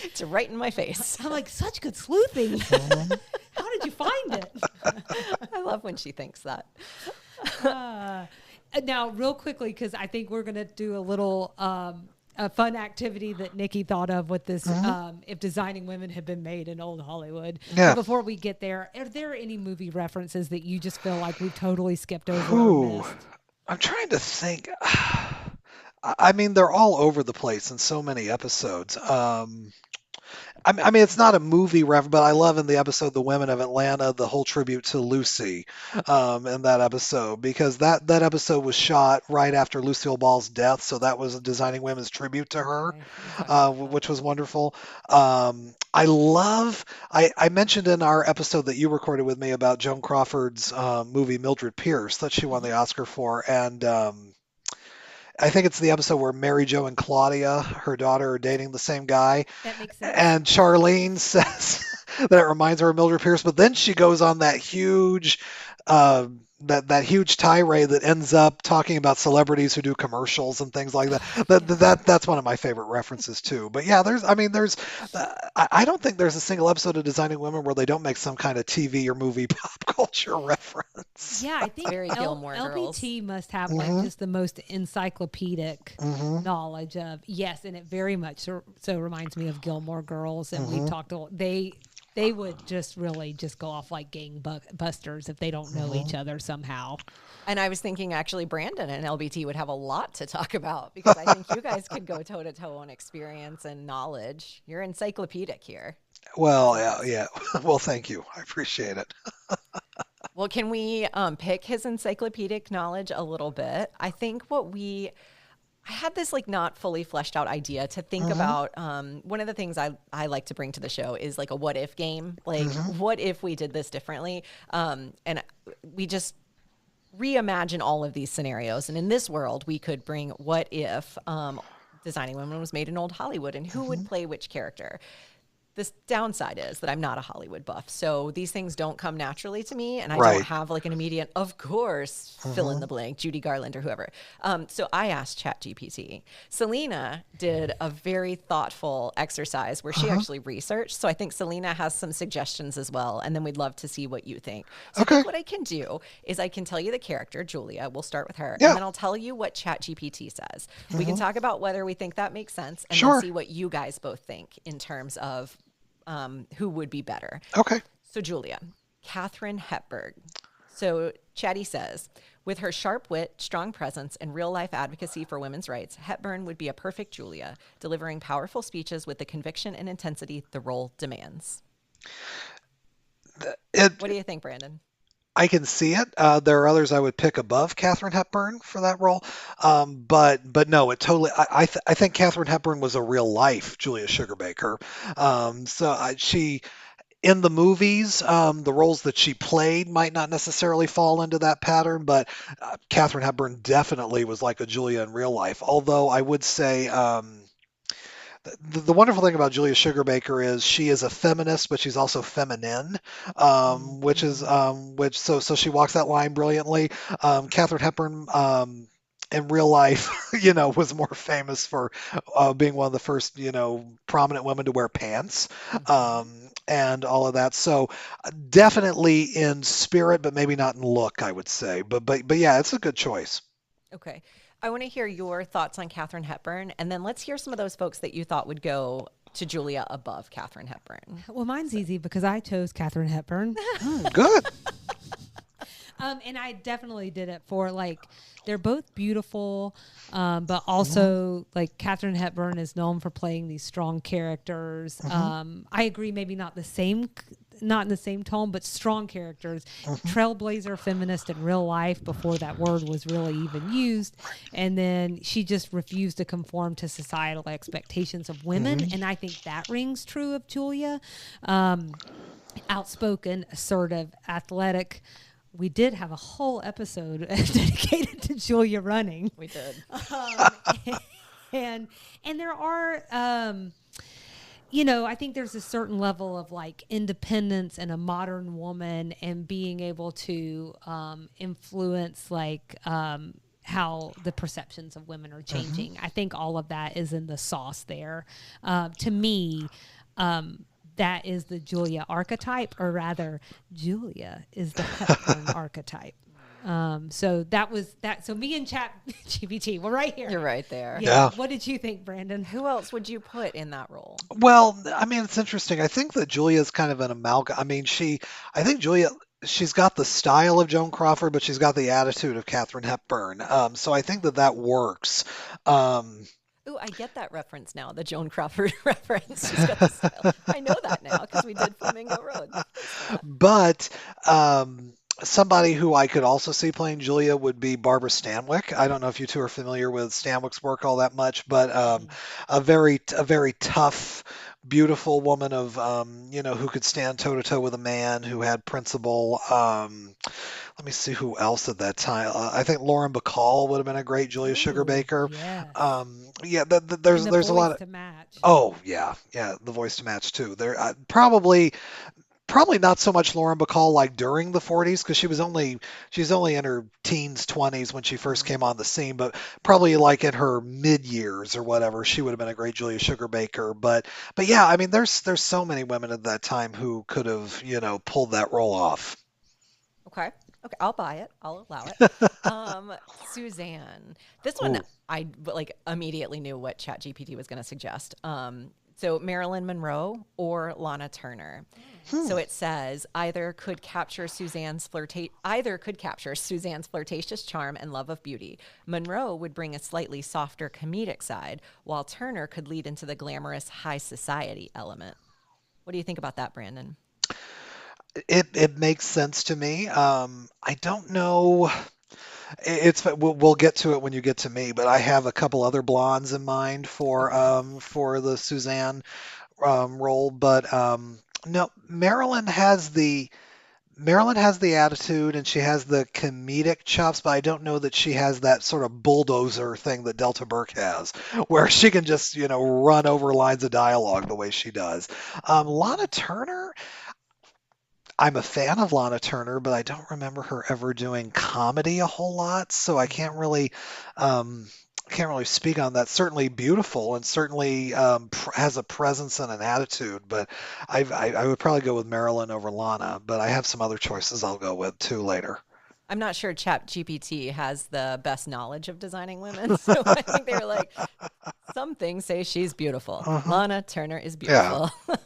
It's right in my face. I'm like, such good sleuthing. How did you find it? I love when she thinks that. Now, real quickly, because I think we're going to do a little a fun activity that Nikki thought of with this, if Designing Women had been made in old Hollywood. Yeah. But before we get there, are there any movie references that you just feel like we've totally skipped over or missed? I'm trying to think. I mean, they're all over the place in so many episodes. I mean, it's not a movie reference, but I love in the episode The Women of Atlanta, the whole tribute to Lucy in that episode, because that episode was shot right after Lucille Ball's death, so that was a Designing Women's tribute to her, which was wonderful. I mentioned in our episode that you recorded with me about Joan Crawford's movie Mildred Pierce that she won the Oscar for, and I think it's the episode where Mary Jo and Claudia, her daughter, are dating the same guy. That makes sense. And Charlene says that it reminds her of Mildred Pierce, but then she goes on that huge uh, that huge tirade that ends up talking about celebrities who do commercials and things like that. That's one of my favorite references too. But yeah, I don't think there's a single episode of Designing Women where they don't make some kind of TV or movie pop culture reference. Yeah, I It's think very Gilmore Girls. LBT must have like Hmm. just the most encyclopedic Hmm. knowledge of, yes, and it very much so reminds me of Gilmore Girls. And we've Hmm. talked they would just really just go off like busters if they don't know Hmm. each other somehow. And I was thinking actually Brandon and LBT would have a lot to talk about because I think you guys could go toe to toe on experience and knowledge. You're encyclopedic here. That's Well, yeah, impressive. yeah. Well, thank you. I appreciate it. Well, can we pick his encyclopedic knowledge a little bit? I think I had this like not fully fleshed out idea to think Hmm. about. One of the things I like to bring to the show is like a what if game. Like, Hmm. what if we did this differently? And we just reimagine all of these scenarios. And in this world, we could bring what if Designing Women was made in old Hollywood and who would Hmm. play which character? This downside is that I'm not a Hollywood buff. So these things don't come naturally to me. And I don't Right. have like an immediate, of course, fill in Hmm. the blank, Judy Garland or whoever. So I asked ChatGPT. Selena did a very thoughtful exercise where she Uh-huh. actually researched. So I think Selena has some suggestions as well. And then we'd love to see what you think. So I Okay. think what I can do is I can tell you the character, Julia. We'll start with her. And Yeah. then I'll tell you what ChatGPT says. We can Hmm. talk about whether we think that makes sense and then Sure. see what you guys both think in terms of who would be better. Okay. So, Julia, Katherine Hepburn. So, Chatty says, with her sharp wit, strong presence, and real life advocacy for women's rights, Hepburn would be a perfect Julia, delivering powerful speeches with the conviction and intensity the role demands. It. What do you think, Brandon? I can see it. There are others I would pick above Katherine Hepburn for that role, but no, it totally. I think Katherine Hepburn was a real life Julia Sugarbaker. She in the movies, the roles that she played might not necessarily fall into that pattern, but Katherine Hepburn definitely was like a Julia in real life. Although I would say. The wonderful thing about Julia Sugarbaker is she is a feminist, but she's also feminine, Mhm. which so she walks that line brilliantly. Katherine Hepburn. In real life, was more famous for being one of the first, prominent women to wear pants, Mhm. and all of that. So definitely in spirit, but maybe not in look, I would say. But yeah, it's a good choice. Okay. I want to hear your thoughts on Katherine Hepburn, and then let's hear some of those folks that you thought would go to Julia above Katherine Hepburn. Well, mine's So, easy because I chose Katherine Hepburn. Good. And I definitely did it for like they're both beautiful, but Hmm. also like Katherine Hepburn is known for playing these strong characters. Hmm. I agree, maybe not in the same tone, but strong characters. Hmm. Trailblazer feminist in real life before that word was really even used, and then she just refused to conform to societal expectations of women, Hmm. and I think that rings true of Julia. Um, Outspoken, assertive, athletic. We did have a whole episode dedicated to Julia running. we did. Um, and there are I think there's a certain level of like independence in a modern woman and being able to influence like how the perceptions of women are Hmm. changing. I think all of that is in the sauce there. To me, that is the Julia archetype, or rather, Julia is the Hepburn archetype. So that was that. So me and Chat GPT, we're right here. You're right there. Yeah. Yeah. What did you think, Brandon? Who else would you put in that role? Well, I mean, it's interesting. I think that Julia's kind of an amalgam. I think she's got the style of Joan Crawford, but she's got the attitude of Katharine Hepburn. So I think that works. Um, Ooh, I get that reference now, the Joan Crawford reference. She's got the style. I know that now because we did Flamingo Road. Thanks for that. but somebody who I could also see playing Julia would be Barbara Stanwyck. I don't know if you two are familiar with Stanwyck's work all that much, but Mhm. a very tough, beautiful woman of who could stand toe to toe with a man, who had principle. Let me see who else at that time. I think Lauren Bacall would have been a great Julia Ooh, Sugarbaker. yes. Yeah, And the there's a lot voice of. to match. Oh yeah, yeah, the voice to match too. There probably probably not so much Lauren Bacall like during the 40s because she's only in her teens, 20s when she first came on the scene, but probably like in her mid years or whatever, she would have been a great Julia Sugarbaker. But yeah, I mean, there's so many women at that time who could have, pulled that role off. Okay. Okay, I'll buy it. I'll allow it. Suzanne. This one Ooh. I like immediately knew what ChatGPT was going to suggest. So Marilyn Monroe or Lana Turner. So it says either could capture Suzanne's flirtatious charm and love of beauty. Monroe would bring a slightly softer comedic side, while Turner could lead into the glamorous high society element. What do you think about that, Brandon? It makes sense to me. I don't know. We'll get to it when you get to me, but I have a couple other blondes in mind Okay. for the Suzanne role. But no, Marilyn has the attitude and she has the comedic chops, but I don't know that she has that sort of bulldozer thing that Delta Burke has, where she can just run over lines of dialogue the way she does. Lana Turner. I'm a fan of Lana Turner, but I don't remember her ever doing comedy a whole lot, so um, can't really speak on that. Certainly beautiful and certainly has a presence and an attitude, but I would probably go with Marilyn over Lana, but I have some other choices I'll go with too later. I'm not sure ChatGPT has the best knowledge of designing women. So I think they were like, some things say she's beautiful. Uh-huh. Lana Turner is Yeah. beautiful.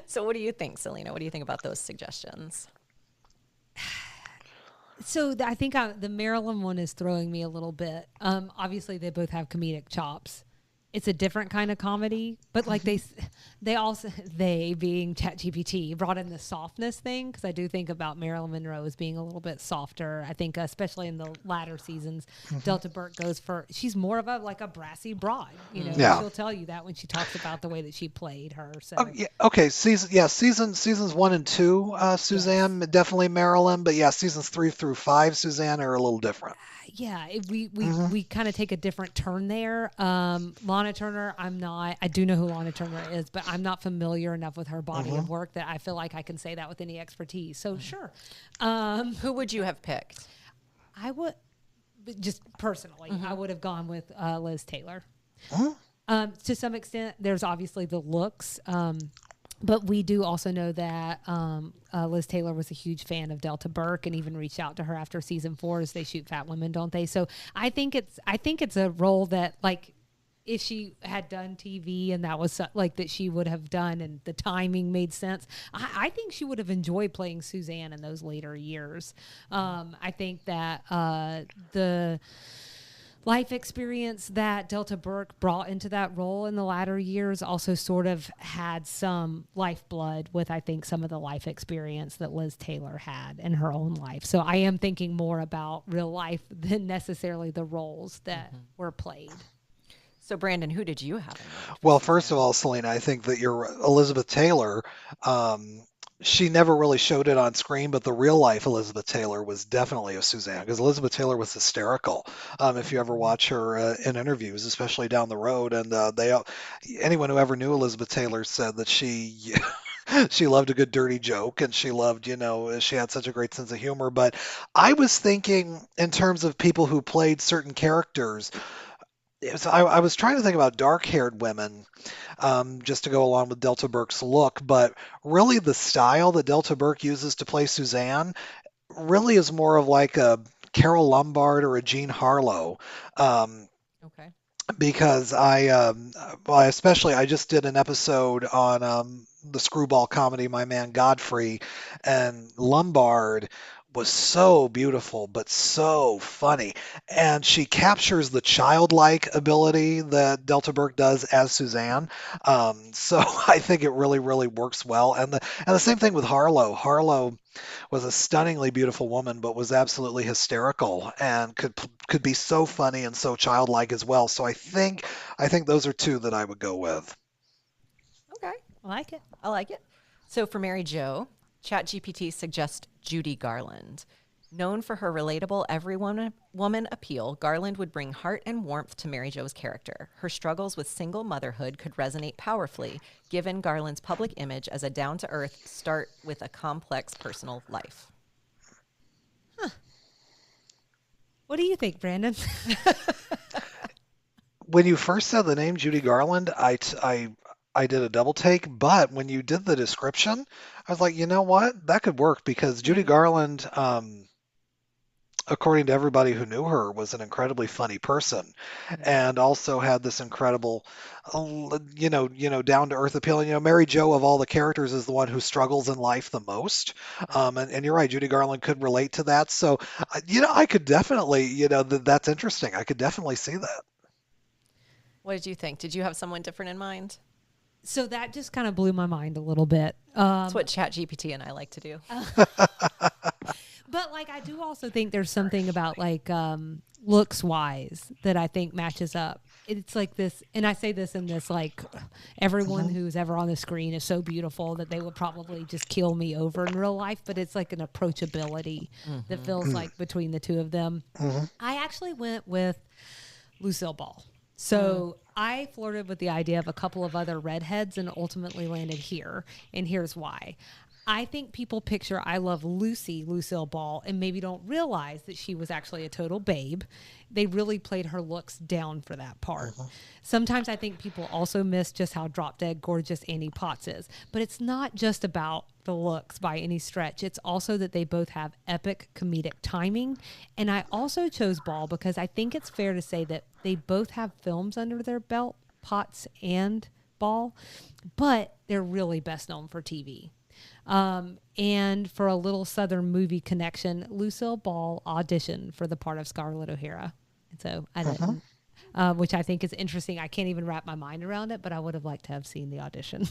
So what do you think, Selena? What do you think about those suggestions? So I think the Maryland one is throwing me a little bit. Obviously, they both have comedic chops. It's a different kind of comedy, but like they also they being ChatGPT brought in the softness thing because I do think about Marilyn Monroe as being a little bit softer. I think especially in the latter seasons, Delta Burke goes for she's more of a like a brassy broad. Yeah. She'll tell you that when she talks about the way that she played her. So Oh, yeah. Okay. Seasons 1 and 2, yes. Suzanne, definitely Marilyn, but yeah, seasons 3 through 5, Suzanne are a little different. Yeah, Hmm. we kind of take a different turn there. Lana Turner, I'm not. I do know who Lana Turner is, but I'm not familiar enough with her body Hmm. of work that I feel like I can say that with any expertise. So sure, Who would you have picked? I would but just personally, I would have gone with Liz Taylor. Hmm. To some extent, there's obviously the looks. But we do also know that Liz Taylor was a huge fan of Delta Burke and even reached out to her after season 4 as they shoot Fat Women, don't they? So I think it's a role that like if she had done TV and that was like that she would have done and the timing made sense, I think she would have enjoyed playing Suzanne in those later years. I think that the life experience that Delta Burke brought into that role in the latter years also sort of had some lifeblood with, I think, some of the life experience that Liz Taylor had in her own life. So I am thinking more about real life than necessarily the roles that were played. So Brandon, who did you have in mind for Well, first of Suzanne? all, Selena, I think that your Elizabeth Taylor, um, she never really showed it on screen, but the real life Elizabeth Taylor was definitely a Suzanne because Elizabeth Taylor was hysterical. If you ever watch her in interviews, especially down the road, and anyone who ever knew Elizabeth Taylor said that she she loved a good dirty joke and she loved, she had such a great sense of humor. But I was thinking in terms of people who played certain characters. I was trying to think about dark-haired women, just to go along with Delta Burke's look, but really the style that Delta Burke uses to play Suzanne really is more of like a Carol Lombard or a Jean Harlow. Um, Okay. because well, I just did an episode on the screwball comedy My Man Godfrey, and Lombard was so beautiful but so funny, and she captures the childlike ability that Delta Burke does as Suzanne. So I think it really, really works well, and the same thing with Harlow. Harlow was a stunningly beautiful woman, but was absolutely hysterical and could be so funny and so childlike as well. So I think those are two that I would go with. Okay. I like it. I like it. So for Mary Jo, ChatGPT suggests Judy Garland. Known for her relatable every woman appeal, Garland would bring heart and warmth to Mary Jo's character. Her struggles with single motherhood could resonate powerfully, given Garland's public image as a down-to-earth start with a complex personal life. What do you think, Brandon? When you first said the name Judy Garland, I did a double take, but when you did the description, I was like, you know what? That could work because Judy Garland, according to everybody who knew her, was an incredibly funny person, and also had this incredible, down to earth appeal. And, Mary Jo of all the characters is the one who struggles in life the most. And you're right, Judy Garland could relate to that. So, I could definitely, that's interesting. I could definitely see that. What did you think? Did you have someone different in mind? So that just kind of blew my mind a little bit. That's what ChatGPT and I like to do. But I do also think there's something about looks wise that I think matches up. It's like this, and I say this in this everyone who's ever on the screen is so beautiful that they would probably just kill me over in real life. But it's like an approachability that feels like between the two of them. I actually went with Lucille Ball. So I flirted with the idea of a couple of other redheads and ultimately landed here. And here's why. I think people picture I Love Lucy, Lucille Ball, and maybe don't realize that she was actually a total babe. They really played her looks down for that part. Sometimes I think people also miss just how drop-dead gorgeous Annie Potts is. But it's not just about the looks by any stretch. It's also that they both have epic comedic timing. And I also chose Ball because I think it's fair to say that they both have films under their belt, Potts and Ball, but they're really best known for TV. And for a little Southern movie connection, Lucille Ball auditioned for the part of Scarlett O'Hara. And so I didn't, which I think is interesting. I can't even wrap my mind around it, but I would have liked to have seen the audition.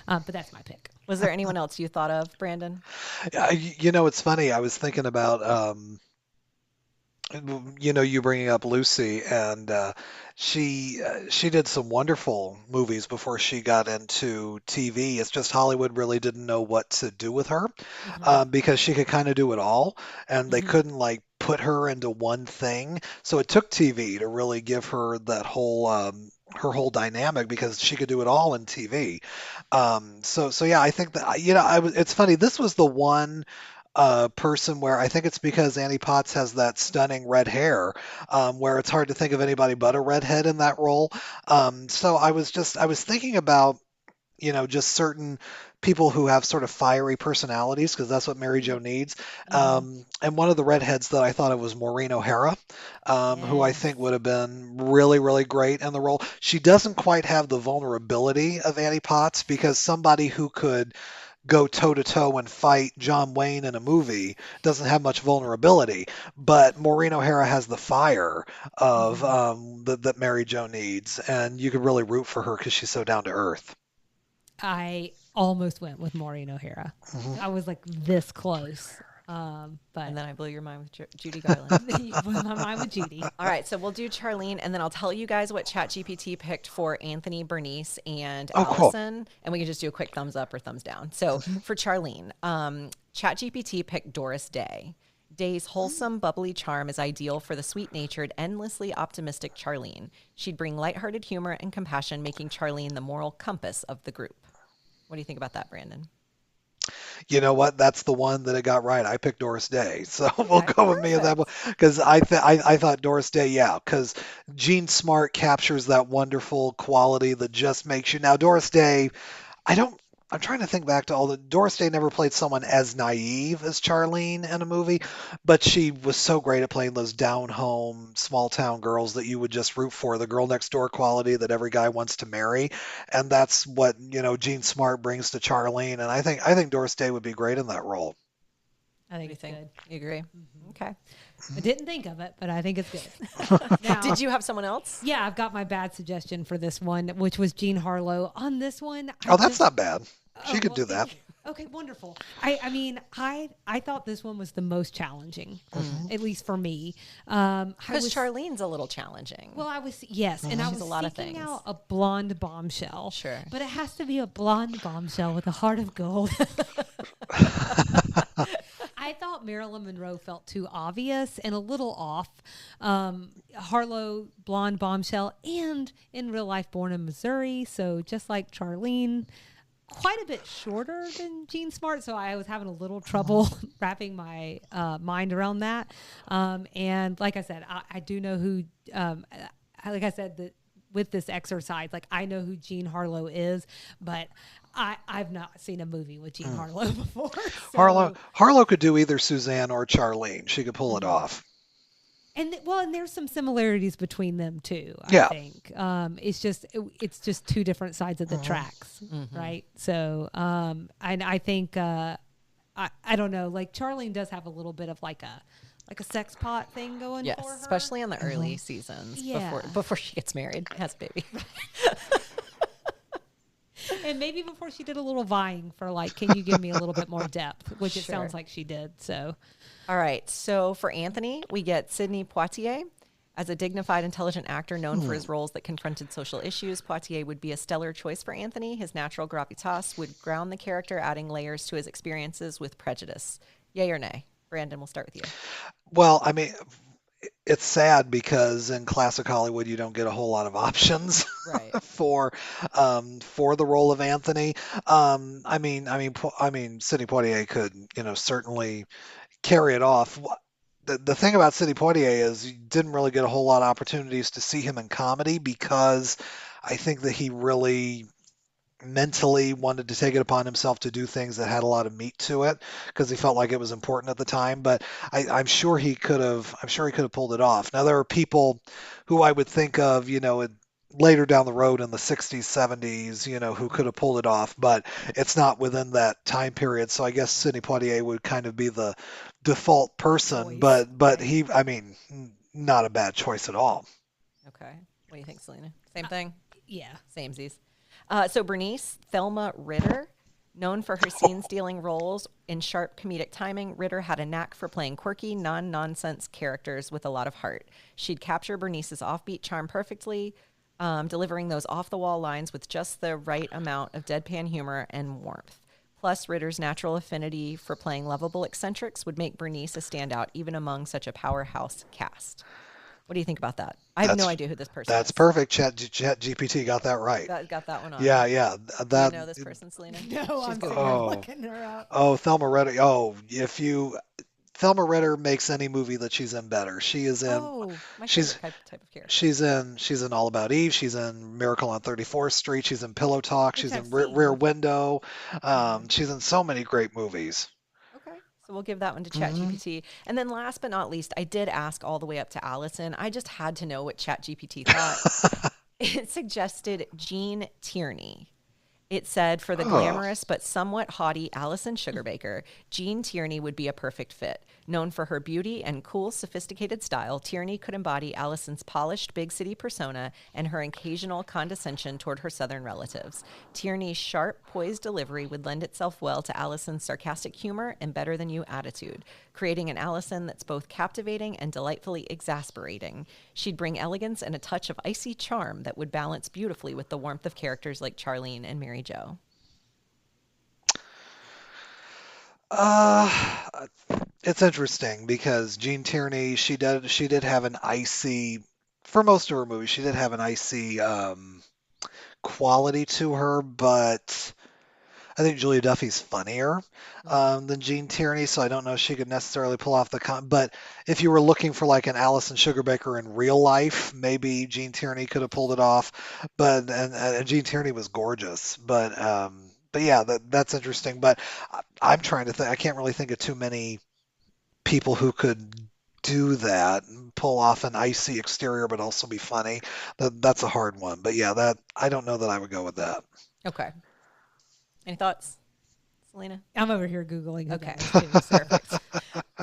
But that's my pick. Was there anyone else you thought of, Brandon? It's funny. I was thinking about, you bringing up Lucy, and she did some wonderful movies before she got into TV. It's just Hollywood really didn't know what to do with her because she could kind of do it all, and they couldn't put her into one thing. So it took TV to really give her that whole her whole dynamic because she could do it all in TV. So yeah, I think that it's funny. This was the one person where I think it's because Annie Potts has that stunning red hair, where it's hard to think of anybody but a redhead in that role. So I was thinking about, just certain people who have sort of fiery personalities, because that's what Mary Jo needs. And one of the redheads that I thought of was Maureen O'Hara, who I think would have been really, really great in the role. She doesn't quite have the vulnerability of Annie Potts, because somebody who could go toe-to-toe and fight John Wayne in a movie doesn't have much vulnerability, but Maureen O'Hara has the fire of that Mary Jo needs, and you could really root for her because she's so down to earth. I almost went with Maureen O'Hara. I was this close. But and then I blew your mind with Judy Garland. You blew my mind with Judy. All right, so we'll do Charlene, and then I'll tell you guys what ChatGPT picked for Anthony, Bernice, and Allison, cool. And we can just do a quick thumbs up or thumbs down. So for Charlene, ChatGPT picked Doris Day. Day's wholesome, bubbly charm is ideal for the sweet-natured, endlessly optimistic Charlene. She'd bring lighthearted humor and compassion, making Charlene the moral compass of the group. What do you think about that, Brandon? You know what? That's the one that it got right. I picked Doris Day, so we'll go with me on that one because I thought Doris Day, yeah, because Jean Smart captures that wonderful quality that just makes you. Now Doris Day, I'm trying to think back to all the Doris Day never played someone as naive as Charlene in a movie, but she was so great at playing those down home small town girls that you would just root for, the girl next door quality that every guy wants to marry, and that's what Jean Smart brings to Charlene, and I think Doris Day would be great in that role. I think it's good. You agree? Mm-hmm. Okay. I didn't think of it, but I think it's good. Now, did you have someone else? Yeah, I've got my bad suggestion for this one, which was Jean Harlow. On this one, that's not bad. She could do that. Okay, wonderful. I thought this one was the most challenging, at least for me. Because Charlene's a little challenging. Well, and I was She's a lot of seeking things. out a blonde bombshell. Sure. But it has to be a blonde bombshell with a heart of gold. thought Marilyn Monroe felt too obvious and a little off. Harlow, blonde bombshell, and in real life born in Missouri. So just like Charlene, quite a bit shorter than Jean Smart. So I was having a little trouble wrapping my mind around that. And like I said, I do know who, like I said, that with this exercise, like I know who Jean Harlow is, but I've not seen a movie with Jean Harlow before. So. Harlow could do either Suzanne or Charlene. She could pull it off. And and there's some similarities between them too. I Yeah. think it's just two different sides of the tracks, right? So I think I don't know. Like Charlene does have a little bit of like a sex pot thing going Yes, for her, especially in the early seasons before she gets married, has a baby. And maybe before she did a little vying for like, can you give me a little bit more depth? Which it sounds like she did. So, all right. So for Anthony, we get Sidney Poitier. As a dignified, intelligent actor known for his roles that confronted social issues, Poitier would be a stellar choice for Anthony. His natural gravitas would ground the character, adding layers to his experiences with prejudice. Yay or nay? Brandon, we'll start with you. Well, I mean, it's sad because in classic Hollywood you don't get a whole lot of options Right. for the role of Anthony. I mean, Sidney Poitier could, certainly carry it off. The thing about Sidney Poitier is you didn't really get a whole lot of opportunities to see him in comedy because I think that he really mentally wanted to take it upon himself to do things that had a lot of meat to it because he felt like it was important at the time. But I'm sure he could have. I'm sure he could have pulled it off. Now there are people who I would think of, later down the road in the 60s, 70s, who could have pulled it off, but it's not within that time period. So I guess Sidney Poitier would kind of be the default person, Choice. but he, not a bad choice at all. Okay. What do you think, Selena? Same thing? yeah. Samesies. So Bernice Thelma Ritter, known for her scene-stealing roles in sharp comedic timing, Ritter had a knack for playing quirky, non-nonsense characters with a lot of heart. She'd capture Bernice's offbeat charm perfectly, delivering those off-the-wall lines with just the right amount of deadpan humor and warmth. Plus, Ritter's natural affinity for playing lovable eccentrics would make Bernice a standout even among such a powerhouse cast. What do you think about that? I have no idea who this person is. That's perfect. ChatGPT got that right. Got that one on. Yeah. Do you know this person, Selena? No, I'm looking her up. Oh, Thelma Ritter. Oh, Thelma Ritter makes any movie that she's in better. She is in. My she's favorite type of character. She's in All About Eve. She's in Miracle on 34th Street. She's in Pillow Talk. She's in Rear Window. She's in so many great movies. Okay, so we'll give that one to ChatGPT. And then last but not least, I did ask all the way up to Allison. I just had to know what ChatGPT thought. It suggested Jean Tierney. It said, for the glamorous but somewhat haughty Allison Sugarbaker, Jean Tierney would be a perfect fit. Known for her beauty and cool, sophisticated style, Tierney could embody Allison's polished big city persona and her occasional condescension toward her southern relatives. Tierney's sharp, poised delivery would lend itself well to Allison's sarcastic humor and better-than-you attitude, creating an Allison that's both captivating and delightfully exasperating. She'd bring elegance and a touch of icy charm that would balance beautifully with the warmth of characters like Charlene and Mary Jo. It's interesting because Jean Tierney, she did have an icy, for most of her movies, she did have an icy quality to her, but I think Julia Duffy's funnier than Jean Tierney, so I don't know if she could necessarily pull off but if you were looking for like an Alison Sugarbaker in real life, maybe Jean Tierney could have pulled it off, but and Jean Tierney was gorgeous, but yeah, that's interesting. But I'm trying to think. I can't really think of too many people who could do that and pull off an icy exterior, but also be funny. That's a hard one. But yeah, I don't know that I would go with that. Okay. Any thoughts, Selena? I'm over here Googling. Okay. Perfect.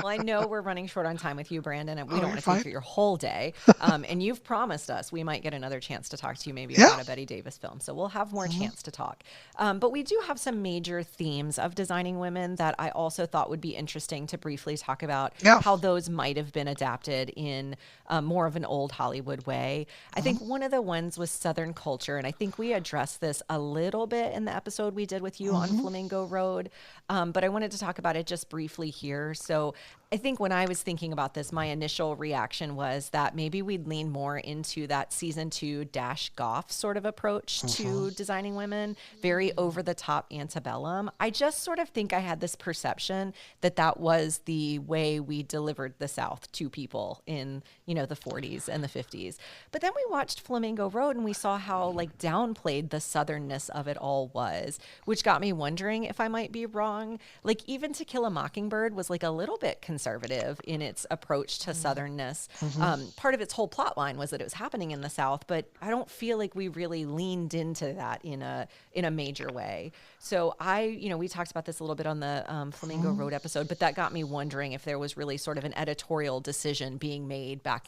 Well, I know we're running short on time with you, Brandon, and we Oh, don't you're want to take fine. your whole day. And you've promised us we might get another chance to talk to you maybe Yeah. about a Betty Davis film. So we'll have more Mhm. chance to talk. But we do have some major themes of designing women that I also thought would be interesting to briefly talk about Yeah. how those might have been adapted in more of an old Hollywood way. I think one of the ones was Southern culture, and I think we addressed this a little bit in the episode we did with you on Mhm. Flamingo Road, but I wanted to talk about it just briefly here. So I think when I was thinking about this, my initial reaction was that maybe we'd lean more into that season two Dash Goff sort of approach Mhm. to designing women, very over the top antebellum. I just sort of think I had this perception that that was the way we delivered the South to people in, the 40s and the 50s. But then we watched Flamingo Road and we saw how like downplayed the southernness of it all was, which got me wondering if I might be wrong. Like even To Kill a Mockingbird was like a little bit conservative in its approach to southernness. Mhm. Part of its whole plot line was that it was happening in the South, but I don't feel like we really leaned into that in a major way. So we talked about this a little bit on the Flamingo Mhm. Road episode, but that got me wondering if there was really sort of an editorial decision being made back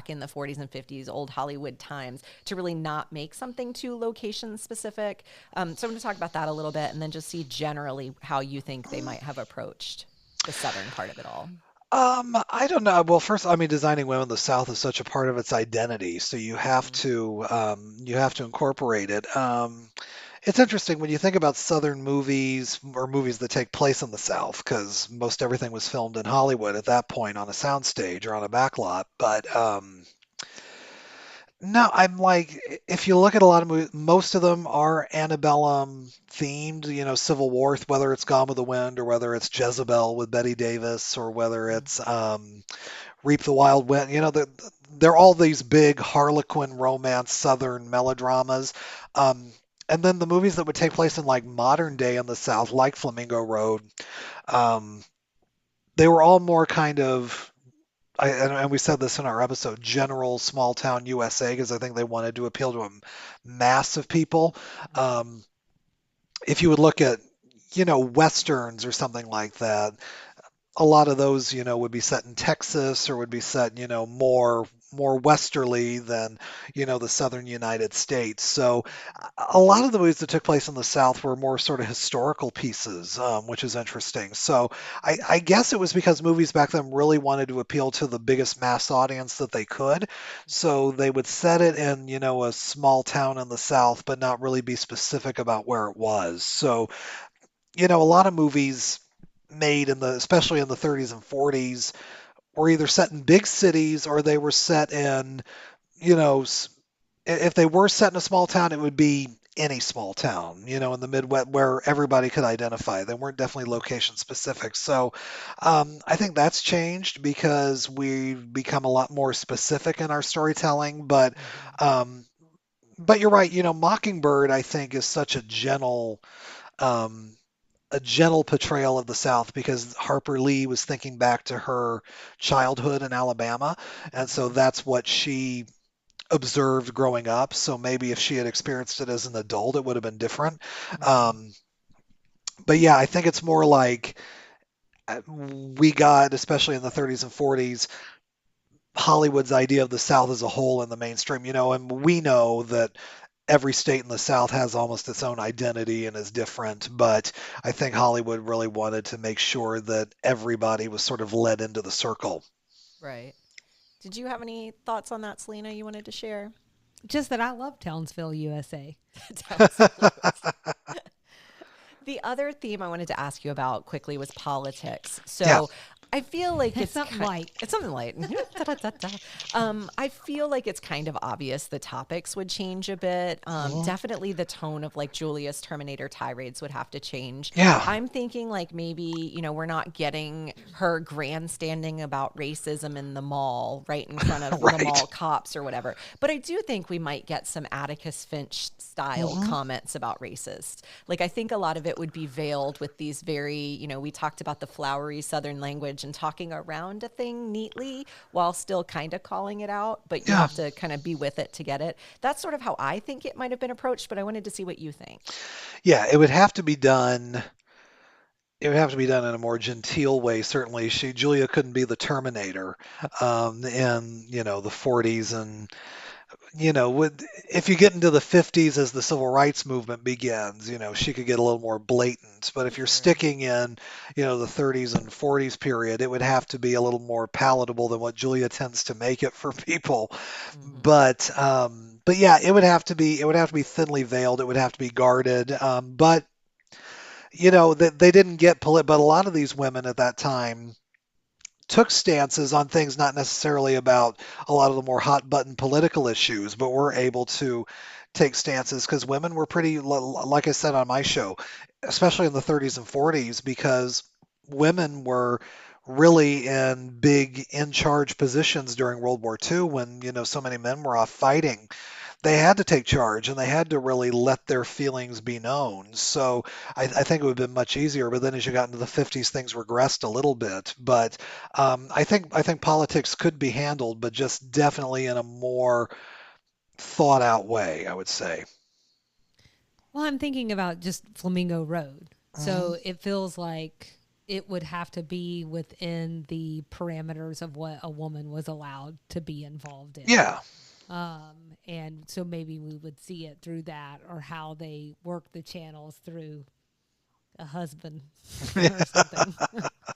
in the 40s and 50s, old Hollywood times, to really not make something too location specific. So I'm going to talk about that a little bit and then just see generally how you think they might have approached the southern part of it all. I don't know. Well, first, I mean, designing women in the South is such a part of its identity, so Hmm. you have to incorporate it. It's interesting when you think about Southern movies or movies that take place in the South, because most everything was filmed in Hollywood at that point on a soundstage or on a backlot. But no, I'm like, if you look at a lot of movies, most of them are antebellum themed, Civil War, whether it's Gone with the Wind or whether it's Jezebel with Betty Davis or whether it's Reap the Wild Wind. They're all these big Harlequin romance Southern melodramas. Um, and then the movies that would take place in like modern day in the South, like Flamingo Road, um, they were all more kind of and we said this in our episode, general small town USA, because I think they wanted to appeal to a mass of people. Um, if you would look at, westerns or something like that, a lot of those, would be set in Texas or would be set, more westerly than, the southern United States. So a lot of the movies that took place in the South were more sort of historical pieces, which is interesting. So I guess it was because movies back then really wanted to appeal to the biggest mass audience that they could. So they would set it in, a small town in the South, but not really be specific about where it was. So a lot of movies made especially in the 30s and 40s were either set in big cities or they were set in, you know, if they were set in a small town, it would be any small town, in the Midwest where everybody could identify. They weren't definitely location specific. So I think that's changed because we've become a lot more specific in our storytelling. Hmm. Um, but you're right. Mockingbird, I think, is such um, a gentle portrayal of the South because Harper Lee was thinking back to her childhood in Alabama, and so Hmm. that's what she observed growing up. So maybe if she had experienced it as an adult, it would have been different. Hmm. Um, but yeah, I think it's more like we got, especially in the 30s and 40s, Hollywood's idea of the South as a whole in the mainstream, and we know that every state in the South has almost its own identity and is different, but I think Hollywood really wanted to make sure that everybody was sort of led into the circle. Right. Did you have any thoughts on that, Selena, you wanted to share? Just that I love Townsville, USA. Townsville, USA. The other theme I wanted to ask you about quickly was politics. Yeah. So I feel like That's something light. it's something light. Da-da-da-da. I feel like it's kind of obvious the topics would change a bit. Mhm. Definitely the tone of like Julia's Terminator tirades would have to change. Yeah. I'm thinking like maybe, we're not getting her grandstanding about racism in the mall right in front of the Right. mall cops or whatever. But I do think we might get some Atticus Finch style Mhm. comments about racist. Like I think a lot of it would be veiled with these very, we talked about the flowery Southern language and talking around a thing neatly while still kind of calling it out, but you Yeah. have to kind of be with it to get it. That's sort of how I think it might have been approached, but I wanted to see what you think. Yeah, it would have to be done it would have to be done in a more genteel way. Certainly, Julia couldn't be the Terminator in the 40s, and if you get into the 50s as the civil rights movement begins, she could get a little more blatant. But if you're Sure. sticking in, the 30s and 40s period, it would have to be a little more palatable than what Julia tends to make it for people. Hmm. But yeah, it would have to be thinly veiled. It would have to be guarded. But they didn't get but a lot of these women at that time took stances on things not necessarily about a lot of the more hot button political issues, but were able to take stances because women were pretty, like I said on my show, especially in the 30s and 40s, because women were really in big in charge positions during World War II when, so many men were off fighting. They had to take charge and they had to really let their feelings be known. So I think it would have been much easier. But then as you got into the 50s, things regressed a little bit. But I think politics could be handled, but just definitely in a more thought out way, I would say. Well, I'm thinking about just Flamingo Road. Hmm. So it feels like it would have to be within the parameters of what a woman was allowed to be involved in. Yeah. And so maybe we would see it through that, or how they work the channels through a husband or something.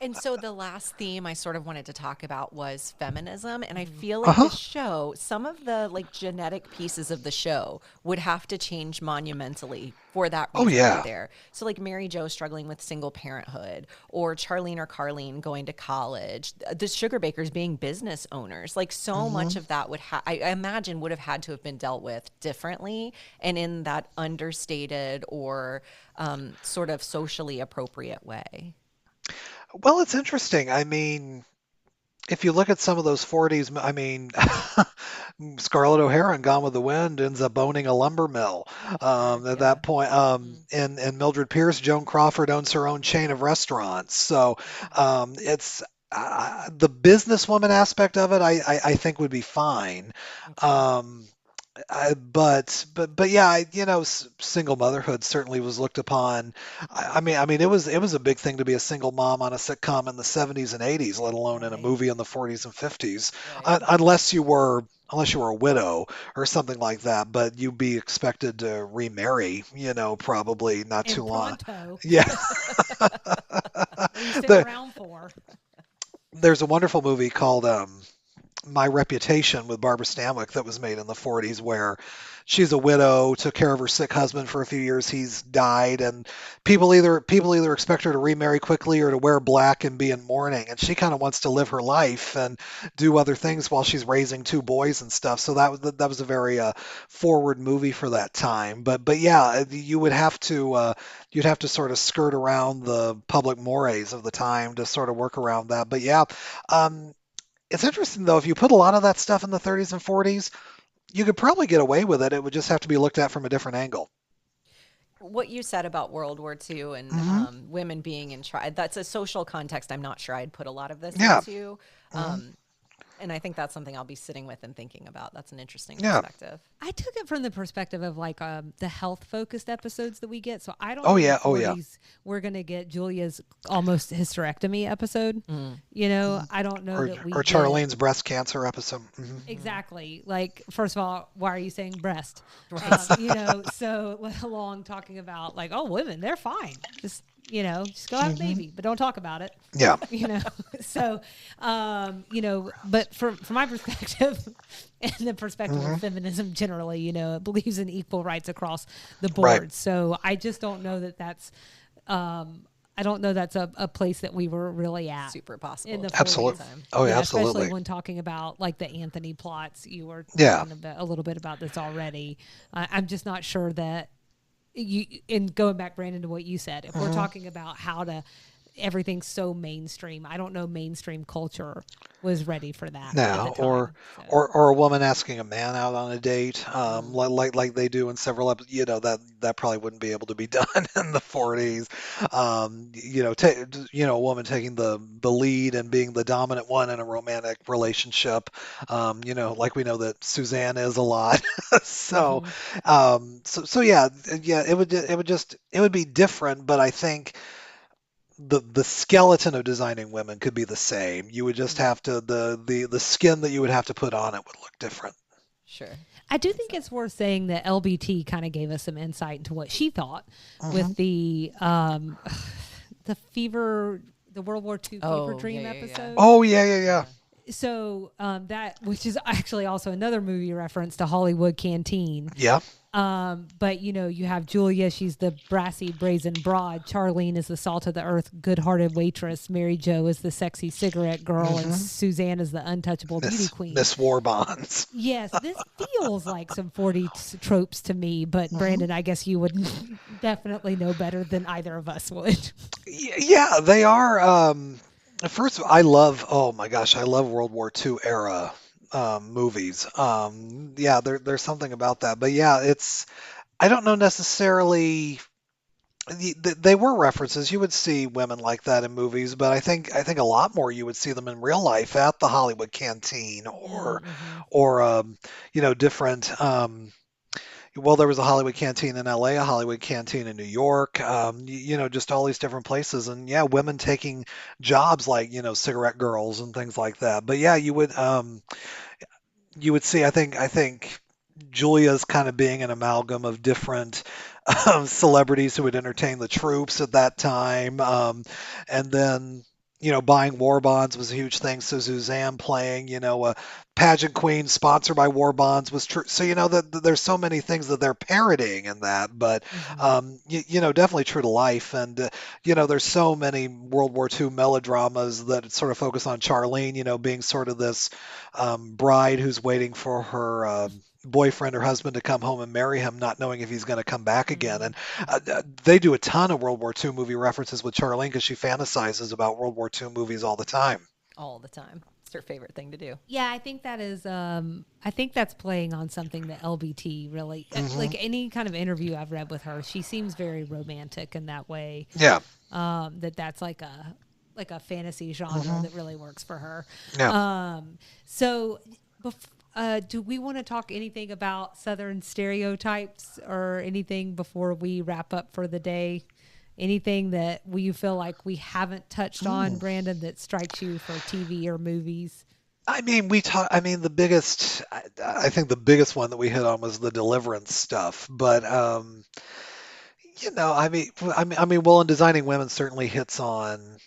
And so the last theme I sort of wanted to talk about was feminism. And I Mhm. feel like the Uh-huh. show, some of the like genetic pieces of the show would have to change monumentally for that Oh reason right yeah. there. So like Mary Jo struggling with single parenthood, or Charlene or Carlene going to college, the Sugar Bakers being business owners. Like so Hmm. much of that I imagine would have had to have been dealt with differently and in that understated or sort of socially appropriate way. Well, it's interesting. I mean, if you look at some of those 40s, I mean, Scarlett O'Hara in Gone with the Wind ends up owning a lumber mill Sure. at Yeah. that point. Mm. And Mildred Pierce, Joan Crawford owns her own chain of restaurants. So it's the businesswoman aspect of it, I think would be fine. Okay. Um, but yeah, single motherhood certainly was looked upon. I mean, it was a big thing to be a single mom on a sitcom in the 70s and 80s, let alone in a Right. movie in the 40s and 50s, Right. unless you were a widow or something like that. But you'd be expected to remarry, probably not too And long. pronto. Yeah. What are you sitting The, around for? there's a wonderful movie called My Reputation with Barbara Stanwyck that was made in the 40s, where she's a widow, took care of her sick husband for a few years, he's died, and people either expect her to remarry quickly or to wear black and be in mourning, and she kind of wants to live her life and do other things while she's raising two boys and stuff. So that was a very forward movie for that time. But yeah, you'd have to sort of skirt around the public mores of the time to sort of work around that. But yeah, um, it's interesting though, if you put a lot of that stuff in the 30s and 40s, you could probably get away with it. It would just have to be looked at from a different angle. What you said about World War II and Hmm. women being in charge, that's a social context I'm not sure I'd put a lot of this Yeah. into. Hmm. Um, and I think that's something I'll be sitting with and thinking about. That's an interesting Yeah. perspective. I took it from the perspective of like the health focused episodes that we get. So I don't Oh know in the yeah. Oh yeah. 40s we're going to get Julia's almost hysterectomy episode. Mm. Mhm. I don't know Or that we or get Charlene's breast cancer episode. Hmm. Hmm. exactly. Like, first of all, why are you saying breast? Right. So let alone talking about like, oh, women, they're fine. Just go have a Hmm. baby, but don't talk about it. Yeah. you know so but from my perspective and the perspective Hmm. of feminism generally, it believes in equal rights across the Right. board. So I just don't know that that's I don't know that's a place that we were really at Super in possible the at that point in 40s. Absolutely. time. Oh yeah. Yeah, especially Absolutely. when talking about like the Anthony plots. You were Yeah. talking about a little bit about this already. I'm just not sure that you, and going back, Brandon, to what you said, if we're Hmm. talking about how to everything's so mainstream, I don't know mainstream culture was ready for that at the No, or time. So or a woman asking a man out on a date, Mm. like they do in several episodes. That probably wouldn't be able to be done in the Sure. 40s. A woman taking the lead and being the dominant one in a romantic relationship. Like we know that Suzanne is a lot. So, Hmm. so yeah, yeah. It would be different, but I think the skeleton of designing women could be the same. You would just have to the skin that you would have to put on it would look different. Sure. I do think it's worth saying that LBT kind of gave us some insight into what she thought with the fever, the World War II fever dream episode. Oh yeah. So that, which is actually also another movie reference to Hollywood Canteen. Yeah. But you have Julia, she's the brassy, brazen broad. Charlene is the salt of the earth, good-hearted waitress. Mary Jo is the sexy cigarette girl, and Suzanne is the untouchable beauty queen. Miss Warbonds. Yes, this feels like some 40s tropes to me, but Brandon, I guess you would definitely know better than either of us would. Yeah, they are. First, I love World War II era movies. Yeah, there's something about that. But yeah, I don't know necessarily. They were references. You would see women like that in movies, but I think a lot more you would see them in real life at the Hollywood Canteen or different. Well, there was a Hollywood Canteen in LA, a Hollywood Canteen in New York, just all these different places. And yeah, women taking jobs like, cigarette girls and things like that. But yeah, you would see, I think Julia's kind of being an amalgam of different celebrities who would entertain the troops at that time. And then, buying war bonds was a huge thing. So Suzanne playing, a pageant queen sponsored by war bonds was true. So, that there's so many things that they're parodying in that, but, definitely true to life. And, there's so many World War II melodramas that sort of focus on Charlene, being sort of this bride who's waiting for her boyfriend or husband to come home and marry him, not knowing if he's going to come back again. And they do a ton of World War II movie references with Charlene because she fantasizes about World War II movies all the time. All the time. It's her favorite thing to do. Yeah, I think that is. I think that's playing on something that LBT really, like any kind of interview I've read with her, she seems very romantic in that way. Yeah. That's like a fantasy genre that really works for her. Yeah. So. Do we want to talk anything about Southern stereotypes or anything before we wrap up for the day? Anything that you feel like we haven't touched on, Brandon, that strikes you for TV or movies? I mean, I think the biggest one that we hit on was the deliverance stuff. But, well, in Designing Women certainly hits on,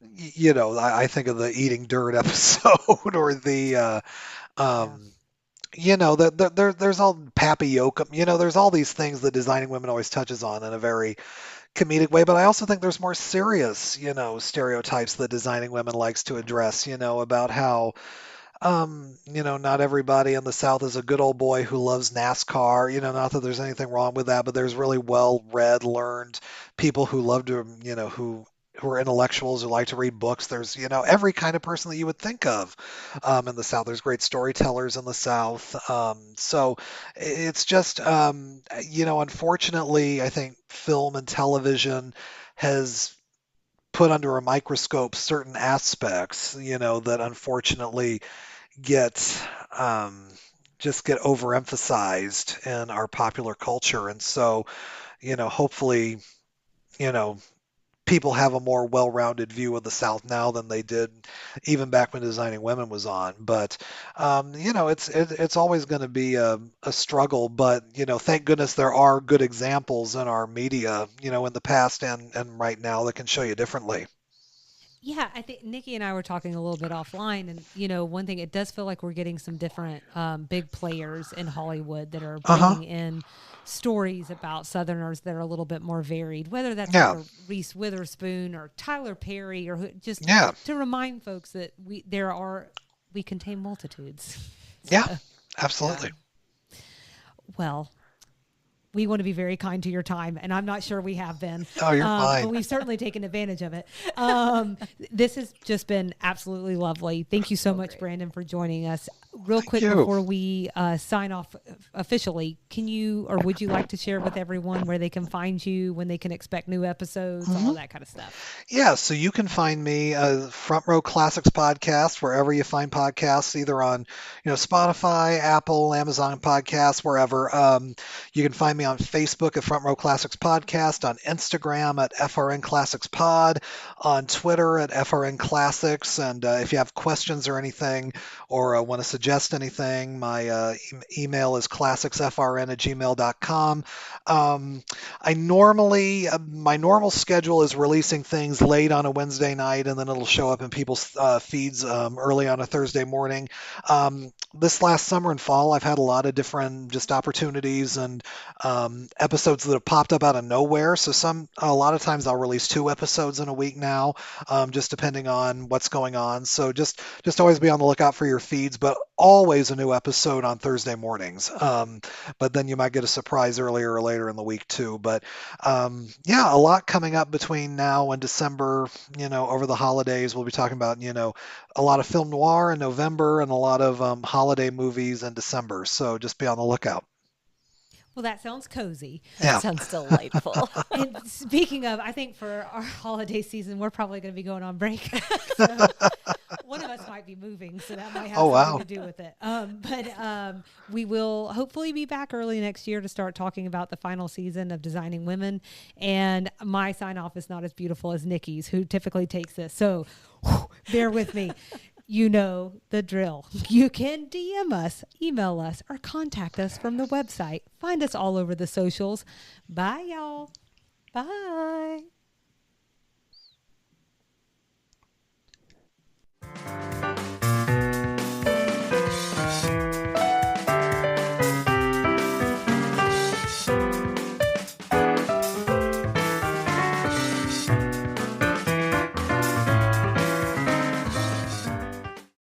I think of the eating dirt episode or the, there's all papioca, there's all these things that Designing Women always touches on in a very comedic way, but I also think there's more serious, stereotypes that Designing Women likes to address, about how, not everybody in the South is a good old boy who loves NASCAR, not that there's anything wrong with that, but there's really well-read, learned people who love to, who are intellectuals who like to read books. There's, every kind of person that you would think of in the South. There's great storytellers in the South. So it's just, unfortunately, I think film and television has put under a microscope certain aspects, that unfortunately get overemphasized in our popular culture. And so, hopefully, people have a more well-rounded view of the South now than they did even back when Designing Women was on. But it's always going to be a struggle. But thank goodness there are good examples in our media, in the past and right now that can show you differently. Yeah, I think Nikki and I were talking a little bit offline, and one thing, it does feel like we're getting some different big players in Hollywood that are bringing in stories about Southerners that are a little bit more varied, whether that's like Reese Witherspoon or Tyler Perry, or just to remind folks that we contain multitudes. Yeah, absolutely. Yeah. Well, we want to be very kind to your time, and I'm not sure we have been. Oh, you're fine. But we've certainly taken advantage of it. This has just been absolutely lovely. Thank you so much, Brandon, for joining us. real quick you. before we sign off officially, can you or would you like to share with everyone where they can find you, when they can expect new episodes, all that kind of stuff? Yeah, so you can find me Front Row Classics podcast wherever you find podcasts, either on Spotify, Apple, Amazon Podcasts, wherever. You can find me on Facebook at Front Row Classics Podcast, on Instagram at FRN Classics Pod, on Twitter at FRN Classics, and if you have questions or anything, or want to suggest anything, my email is classicsfrn@gmail.com. My normal schedule is releasing things late on a Wednesday night, and then it'll show up in people's feeds early on a Thursday morning. This last summer and fall, I've had a lot of different just opportunities and episodes that have popped up out of nowhere. So a lot of times I'll release 2 episodes in a week now, just depending on what's going on. So just always be on the lookout for your feeds, but always a new episode on Thursday mornings. But then you might get a surprise earlier or later in the week too. But yeah, a lot coming up between now and December. Over the holidays, we'll be talking about a lot of film noir in November and a lot of holiday movies in December. So just be on the lookout. Well, that sounds cozy. Yeah. That sounds delightful. And speaking of, I think for our holiday season, we're probably going to be going on break. So one of us might be moving, so that might have something to do with it. But we will hopefully be back early next year to start talking about the final season of Designing Women. And my sign off is not as beautiful as Nikki's, who typically takes this. So bear with me. You know the drill. You can DM us, email us, or contact us from the website. Find us all over the socials. Bye, y'all. Bye.